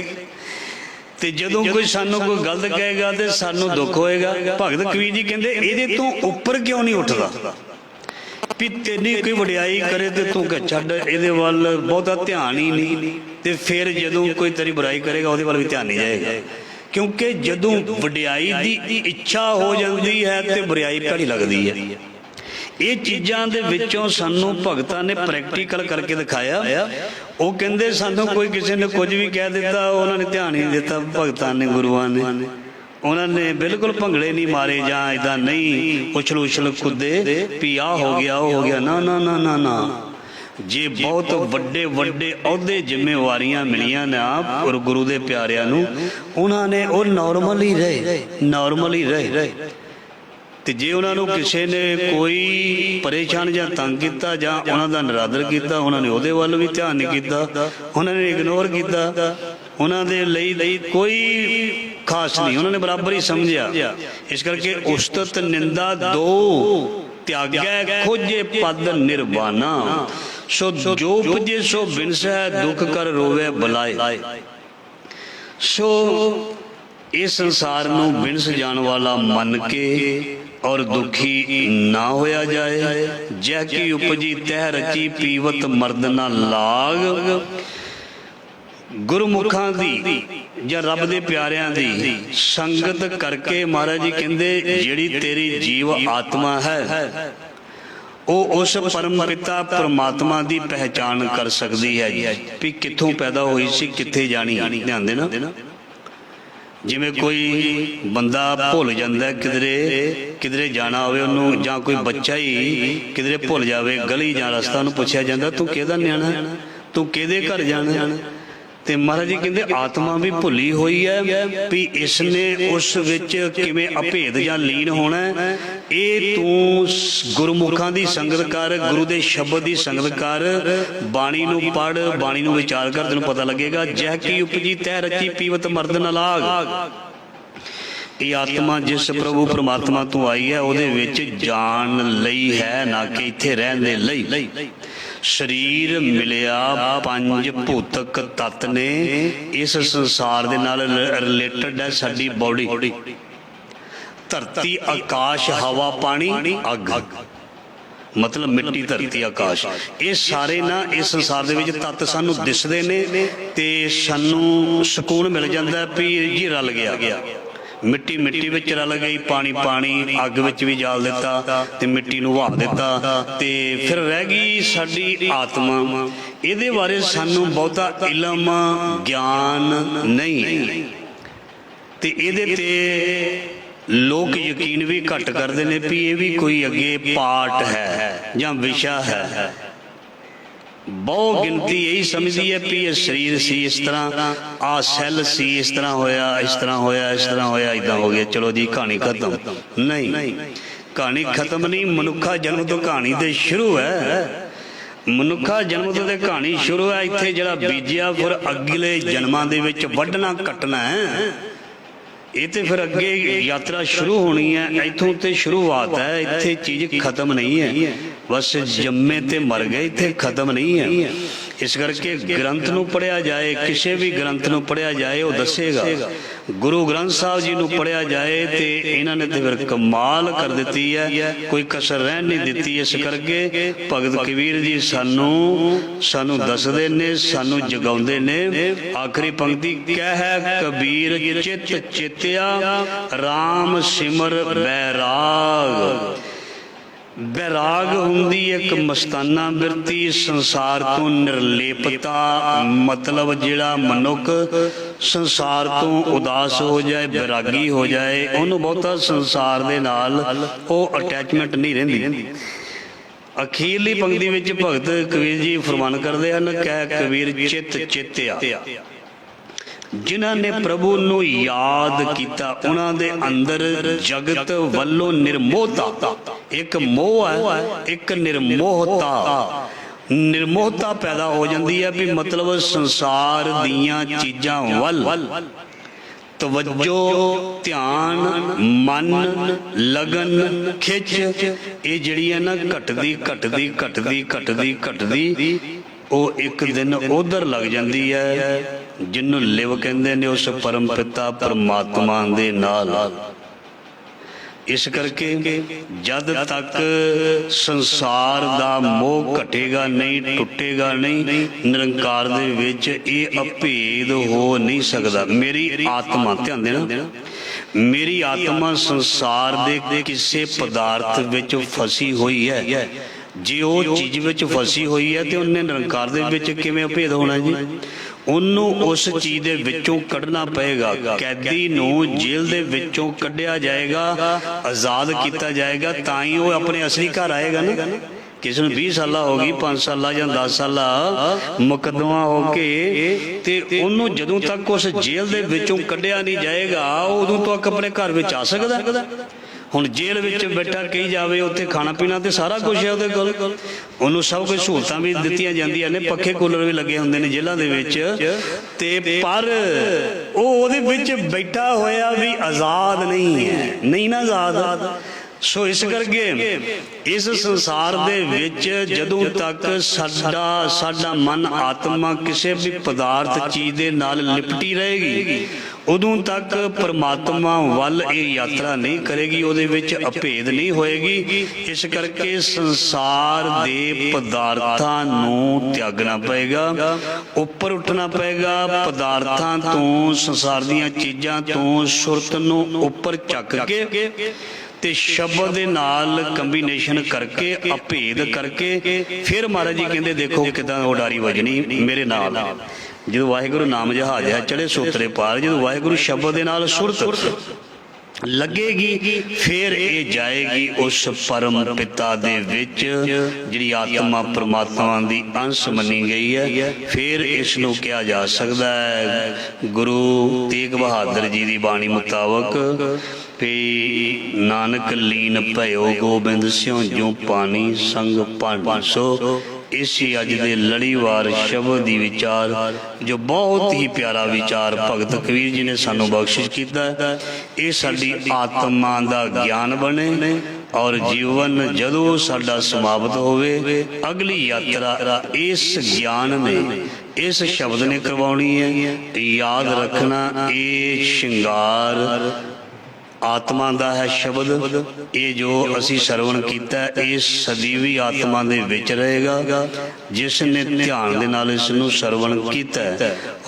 ते जदों कोई सानू कोई गलत कहेगा तो सानू दुख होएगा। भगत कबीर जी कहते इहदे तो उपर क्यों नहीं उठदा भी तेरी कोई वडियाई करे तो तू कह छड्ड इहदे वल बहुता ध्यान ही नहीं, तो फिर जदों कोई तेरी बुराई करेगा उहदे वल भी ध्यान नहीं जाएगा। क्योंकि जदों वडियाई की इच्छा हो जाती है तो बुराई भैड़ी लगती है। ये चीज़ां दे विचों सानू भगतां ने प्रैक्टिकल करके दिखाया। वो कहते सानू कोई किसी ने कुछ भी कह दिता उन्होंने ध्यान ही नहीं दिता। भगतां ने गुरुआं ने उन्होंने बिल्कुल भंगड़े नहीं मारे जां इदां नहीं उछल उछल कूदे भी आ हो गया वो हो गया। ना ना ना ना ना जे बहुत वड्डे वड्डे अहुदे जिम्मेवारियां मिलियां ना और गुरु दे प्यारियां नूं उन्होंने वो नॉर्मल ही रहे। तो जे उन्होंने किसी ने कोई परेशान या तंग किया जां उन्हों का निरादर किया उन्होंने उहदे वल भी ध्यान नहीं किया, उन्होंने इग्नोर किया, उन्होंने लई कोई खास नहीं, उन्होंने बराबर ही समझा। इस करके उस्तत निंदा दो त्यागै खोजे पद निर्वाणा। सो जो पुजे सो बिनस है दुख कर रोवे बुलाए। सो इस संसार नूं बिनस जान वाला मन के और दुखी ना होया जाए। जै की उपजी तह रची पीवत मर्द ना लाग। गुरमुखां दी या रब दे प्यारियां दी संगत करके महाराज जी कहंदे जिहड़ी तेरी जीव आत्मा है वो उस परम पिता परमात्मा की पहचान कर सकती है भी कित्थों पैदा हुई सी कित्थे जानी। ध्यान देना जिमें कोई बंदा भुल जाता है किधरे जाना होवे उन्होंने जां कोई बच्चा ही किधरे भुल जाए गली जां रस्ता उन्होंने पूछा जाता तू किहदा न्याणा तू किहदे घर जाना। तो महाराज जी कहते आत्मा भी भुली हुई है भी इसने उस विच किवें अभेद जां लीन होना है। ये तू गुरमुखां दी संगत कर, गुरु दे शब्द की संगत कर, बाणी नूं पढ़, बाणी नूं विचार कर, तेनूं पता लगेगा। जह की उपजी तह रची पीवत मर्द न लाग। ये आत्मा जिस प्रभु परमात्मा तू आई है उहदे विच जान लई है ना कि इत्थे रहण दे लई। शरीर मिलिया पंज भूतक तत्त ने इस संसार दे नाल रिलेटेड है साडी बॉडी। धरती आकाश हवा पानी अग मतलब मिट्टी धरती आकाश ये सारे ना इस संसार दे विच तत्त सानू दिसदे ने ते सानू सुकून मिल जांदा भी जी रल गया। मिट्टी मिट्टी विच रल गई, पानी पानी अग विच भी जाल दिता ते मिट्टी नूं वहा दिता ते फिर रह गई साडी आत्मा। इहदे बारे सानू बहुता इलम ज्ञान नहीं ते इहदे ते लोग यकीन भी घट करते हैं भी ये भी कोई अगे पार्ट है या विशा है। बहुत गिनती यही समझती है भी ये शरीर सी इस तरह आ सैल सी इस तरह होया इस तरह होया इस तरह होया इदा हो गया चलो जी कहानी खत्म। नहीं कहानी खत्म नहीं, मनुखा जन्म तो कहानी तो शुरू है। मनुखा जन्म तो कहानी शुरू है। इत्थे जिहड़ा बीजिया फिर अगले जन्मां दे विच वढना कटना है। ये तो फिर अगे यात्रा शुरू होनी है, इथों तो शुरुआत है। इत्थे चीज़ खत्म नहीं है, बस जम्मे ते मर गए, इत्थे खत्म नहीं है। इस करके ग्रंथ नूं पढ़िया जाए, किसी भी ग्रंथ नूं पढ़िया जाए वो दसेगा। गुरु ग्रंथ साहब जी नूं पढ़िया जाए तो इन्होंने तो फिर कमाल कर दी है, कोई कसर रहन नहीं दी। इस करके भगत कबीर जी सानू दसदे ने, सानू जगाउंदे ने। आखिरी पंक्ति कह कबीर चित चित्या राम सिमर बैराग। बैराग हुंदी एक मस्ताना बिरती, संसार तो निर्लेपता। मतलब जिहड़ा मनुख ਸੰਸਾਰ ਤੋਂ ਉਦਾਸ ਹੋ ਜਾਏ, ਵਿਰਾਗੀ ਹੋ ਜਾਏ, ਉਹਨੂੰ ਬਹੁਤਾ ਸੰਸਾਰ ਦੇ ਨਾਲ ਉਹ ਅਟੈਚਮੈਂਟ ਨਹੀਂ ਰਹਿੰਦੀ। ਅਖੀਰਲੀ ਪੰਕਤੀ ਵਿੱਚ ਭਗਤ ਕਬੀਰ ਜੀ ਫਰਮਾਨ ਕਰਦੇ ਹਨ, ਕਹਿ ਕਬੀਰ ਚਿੱਤ ਚਿੱਤਿਆ। ਜਿਨ੍ਹਾਂ ਨੇ ਪ੍ਰਭੂ ਨੂੰ ਯਾਦ ਕੀਤਾ ਉਹਨਾਂ ਦੇ ਅੰਦਰ ਜਗਤ ਵੱਲੋਂ ਨਿਰਮੋਹਤਾ, ਇੱਕ ਮੋਹ ਹੈ, ਇੱਕ ਨਿਰਮੋਹਤਾ, ਨਿਰਮੋਹਤਾ ਪੈਦਾ ਹੋ ਜਾਂਦੀ ਹੈ। ਵੀ ਮਤਲਬ ਸੰਸਾਰ ਦੀਆਂ ਚੀਜ਼ਾਂ ਵੱਲ ਤਵੱਜੋ, ਧਿਆਨ, ਮਨ, ਲਗਨ, ਖਿੱਚ, ਇਹ ਜਿਹੜੀ ਹੈ ਨਾ ਘਟਦੀ ਘਟਦੀ ਘਟਦੀ ਘਟਦੀ ਘਟਦੀ ਉਹ ਇੱਕ ਦਿਨ ਉਧਰ ਲੱਗ ਜਾਂਦੀ ਹੈ, ਜਿਹਨੂੰ ਲਿਵ ਕਹਿੰਦੇ ਨੇ, ਉਸ ਪਰਮ ਪਿਤਾ ਪਰਮਾਤਮਾ ਦੇ ਨਾਲ। ਇਸ ਕਰਕੇ ਜਦ ਤੱਕ ਸੰਸਾਰ ਦਾ ਮੋਹ ਘਟੇਗਾ ਨਹੀਂ, ਟੁੱਟੇਗਾ ਨਹੀਂ, ਨਿਰੰਕਾਰ ਦੇ ਵਿੱਚ ਇਹ ਅਭੇਦ ਹੋ ਨਹੀਂ ਸਕਦਾ। ਮੇਰੀ ਆਤਮਾ, ਧਿਆਨ ਦੇਣਾ, ਮੇਰੀ ਆਤਮਾ ਸੰਸਾਰ ਦੇ ਕਿਸੇ ਪਦਾਰਥ ਵਿੱਚ ਫਸੀ ਹੋਈ ਹੈ। ਜੇ ਉਹ ਚੀਜ਼ ਵਿੱਚ ਫਸੀ ਹੋਈ ਹੈ ਤੇ ਉਹਨੇ ਨਿਰੰਕਾਰ ਦੇ ਵਿੱਚ ਕਿਵੇਂ ਅਭੇਦ ਹੋਣਾ ਜੀ? ਉਹਨੂੰ ਉਸ ਚੀਜ਼ ਦੇ ਵਿੱਚੋਂ ਕੱਢਣਾ ਪਏਗਾ। ਕੈਦੀ ਨੂੰ ਜੇਲ੍ਹ ਦੇ ਵਿੱਚੋਂ ਕੱਢਿਆ ਜਾਏਗਾ, ਆਜ਼ਾਦ ਕੀਤਾ ਜਾਏਗਾ, ਤਾਂ ਹੀ ਉਹ ਆਪਣੇ ਅਸਲੀ ਘਰ ਆਏਗਾ ਨਾ। ਕਿਸੇ ਨੂੰ 20 ਸਾਲਾਂ ਹੋ ਗਈ, 5 ਸਾਲਾਂ ਜਾਂ 10 ਸਾਲਾਂ ਮੁਕੱਦਮਾ ਹੋ ਕੇ, ਤੇ ਉਹਨੂੰ ਜਦੋਂ ਤੱਕ ਉਸ ਜੇਲ੍ਹ ਦੇ ਵਿੱਚੋਂ ਕੱਢਿਆ ਨਹੀਂ ਜਾਏਗਾ ਉਦੋਂ ਤੱਕ ਆਪਣੇ ਘਰ ਵਿੱਚ ਆ ਸਕਦਾ। ਹੁਣ ਜੇਲ੍ਹ ਵਿੱਚ ਬੈਠਾ ਕਹੀ ਜਾਵੇ ਉੱਥੇ ਖਾਣਾ ਪੀਣਾ ਤੇ ਸਾਰਾ ਕੁਝ ਹੈ ਉਹਦੇ ਕੋਲ, ਉਹਨੂੰ ਸਭ ਕੁਝ ਸਹੂਲਤਾਂ ਵੀ ਦਿੱਤੀਆਂ ਜਾਂਦੀਆਂ ਨੇ, ਪੱਖੇ ਕੂਲਰ ਵੀ ਲੱਗੇ ਹੁੰਦੇ ਨੇ ਜੇਲ੍ਹਾਂ ਦੇ ਵਿੱਚ, ਤੇ ਪਰ ਉਹ ਉਹਦੇ ਵਿੱਚ ਬੈਠਾ ਹੋਇਆ ਵੀ ਆਜ਼ਾਦ ਨਹੀਂ ਹੈ, ਨਹੀਂ ਨਾ ਆਜ਼ਾਦ। ਸੋ ਇਸ ਕਰਕੇ ਇਸ ਸੰਸਾਰ ਦੇ ਵਿੱਚ ਜਦੋਂ ਤੱਕ ਸਾਡਾ ਮਨ, ਆਤਮਾ ਕਿਸੇ ਵੀ ਪਦਾਰਥ ਚੀਜ਼ ਦੇ ਨਾਲ ਲਿਪਟੀ ਰਹੇਗੀ, ਉਦੋਂ ਤੱਕ ਪਰਮਾਤਮਾ ਵੱਲ ਇਹ ਯਾਤਰਾ ਨਹੀਂ ਕਰੇਗੀ, ਉਹਦੇ ਵਿੱਚ ਅਭੇਦ ਨਹੀਂ ਹੋਏਗੀ। ਇਸ ਕਰਕੇ ਸੰਸਾਰ ਦੇ ਪਦਾਰਥਾਂ ਨੂੰ ਤਿਆਗਣਾ ਪਏਗਾ, ਉੱਪਰ ਉੱਠਣਾ ਪਏਗਾ। ਪਦਾਰਥਾਂ ਤੋਂ, ਸੰਸਾਰ ਦੀਆਂ ਚੀਜ਼ਾਂ ਤੋਂ ਸੁਰਤ ਨੂੰ ਉੱਪਰ ਚੱਕ ਕੇ ਤੇ ਸ਼ਬਦ ਦੇ ਨਾਲ ਕੰਬੀਨੇਸ਼ਨ ਕਰਕੇ, ਅਭੇਦ ਕਰਕੇ, ਫਿਰ ਮਹਾਰਾਜ ਜੀ ਕਹਿੰਦੇ ਦੇਖੋ ਕਿਦਾਂ ਉਡਾਰੀ ਵਜਣੀ ਮੇਰੇ ਨਾਲ। ਜਦੋਂ ਵਾਹਿਗੁਰੂ ਨਾਮ ਜਹਾਜ਼ ਹੈ ਚੜੇ ਸੋਤਰੇ ਪਾਰ, ਜਦੋਂ ਵਾਹਿਗੁਰੂ ਸ਼ਬਦ ਦੇ ਨਾਲ ਸੁਰਤ ਲੱਗੇਗੀ ਫਿਰ ਇਹ ਜਾਏਗੀ ਉਸ ਪਰਮ ਪਿਤਾ ਦੇ ਵਿੱਚ, ਜਿਹੜੀ ਆਤਮਾ ਪਰਮਾਤਮਾ ਦੀ ਅੰਸ਼ ਮੰਨੀ ਗਈ ਹੈ। ਫਿਰ ਇਸ ਨੂੰ ਕਿਹਾ ਜਾ ਸਕਦਾ ਹੈ ਗੁਰੂ ਤੇਗ ਬਹਾਦਰ ਜੀ ਦੀ ਬਾਣੀ ਮੁਤਾਬਕ ਵੀ ਨਾਨਕ ਲੀਨ ਭਇਓ ਗੋਬਿੰਦ ਸਿਉ ਜਿਉ ਪਾਣੀ ਸੰਗ ਭੰਡ। ਸੋ ਇਸੇ ਅੱਜ ਦੇ ਲੜੀਵਾਰ ਸ਼ਬਦ ਦੀ ਵਿਚਾਰ, ਜੋ ਬਹੁਤ ਹੀ ਪਿਆਰਾ ਵਿਚਾਰ ਭਗਤ ਕਬੀਰ ਜੀ ਨੇ ਸਾਨੂੰ ਬਖਸ਼ਿਸ਼ ਕੀਤਾ ਹੈ, ਇਹ ਸਾਡੀ ਆਤਮਾ ਦਾ ਗਿਆਨ ਬਣੇ ਔਰ ਜੀਵਨ ਜਦੋਂ ਸਾਡਾ ਸਮਾਪਤ ਹੋਵੇ, ਅਗਲੀ ਯਾਤਰਾ ਇਸ ਗਿਆਨ ਨੇ, ਇਸ ਸ਼ਬਦ ਨੇ ਕਰਵਾਉਣੀ ਹੈ। ਯਾਦ ਰੱਖਣਾ ਇਹ ਸ਼ਿੰਗਾਰ ਆਤਮਾ ਦਾ ਹੈ ਸ਼ਬਦ। ਇਹ ਜੋ ਅਸੀਂ ਸਰਵਣ ਕੀਤਾ ਇਹ ਸਦੀਵੀ ਆਤਮਾ ਦੇ ਵਿੱਚ ਰਹੇਗਾ, ਜਿਸ ਨੇ ਧਿਆਨ ਦੇ ਨਾਲ ਇਸ ਨੂੰ ਸਰਵਣ ਕੀਤਾ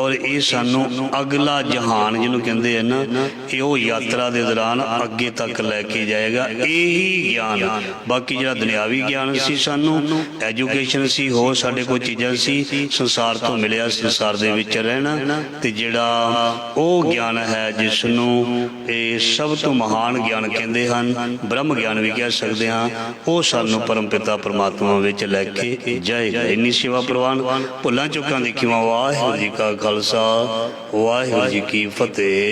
ਔਰ ਇਹ ਸਾਨੂੰ ਅਗਲਾ ਜਹਾਨ ਜਿਹਨੂੰ ਕਹਿੰਦੇ ਆ ਨਾ, ਇਹ ਉਹ ਯਾਤਰਾ ਦੇ ਦੌਰਾਨ ਅੱਗੇ ਤੱਕ ਲੈ ਕੇ ਜਾਏਗਾ। ਇਹੀ ਗਿਆਨ, ਬਾਕੀ ਜਿਹੜਾ ਦੁਨਿਆਵੀ ਗਿਆਨ ਸੀ, ਸਾਨੂੰ ਐਜੂਕੇਸ਼ਨ ਸੀ, ਹੋਰ ਸਾਡੇ ਕੋਲ ਚੀਜ਼ਾਂ ਸੀ, ਸੰਸਾਰ ਤੋਂ ਮਿਲਿਆ, ਸੰਸਾਰ ਦੇ ਵਿੱਚ ਰਹਿਣਾ, ਤੇ ਜਿਹੜਾ ਉਹ ਗਿਆਨ ਹੈ ਜਿਸ ਨੂੰ ਇਹ ਸਭ ਤੋਂ ਮਹਾਨ ਗਿਆਨ ਕਹਿੰਦੇ ਹਨ, ਬ੍ਰਹਮ ਗਿਆਨ ਵੀ ਕਹਿ ਸਕਦੇ ਹਾਂ, ਉਹ ਸਾਨੂੰ ਪਰਮ ਪਿਤਾ ਪਰਮਾਤਮਾ ਵਿੱਚ ਲੈ ਕੇ ਜਾਏਗਾ। ਇੰਨੀ ਸੇਵਾ ਪ੍ਰਵਾਨ, ਭੁੱਲਾਂ ਚੁੱਕਾਂ ਦੀ ਖਿਮਾ। ਵਾਹਿਗੁਰੂ ਜੀ ਕਾ ਖਾਲਸਾ, ਵਾਹਿਗੁਰੂ ਜੀ ਕੀ ਫਤਿਹ।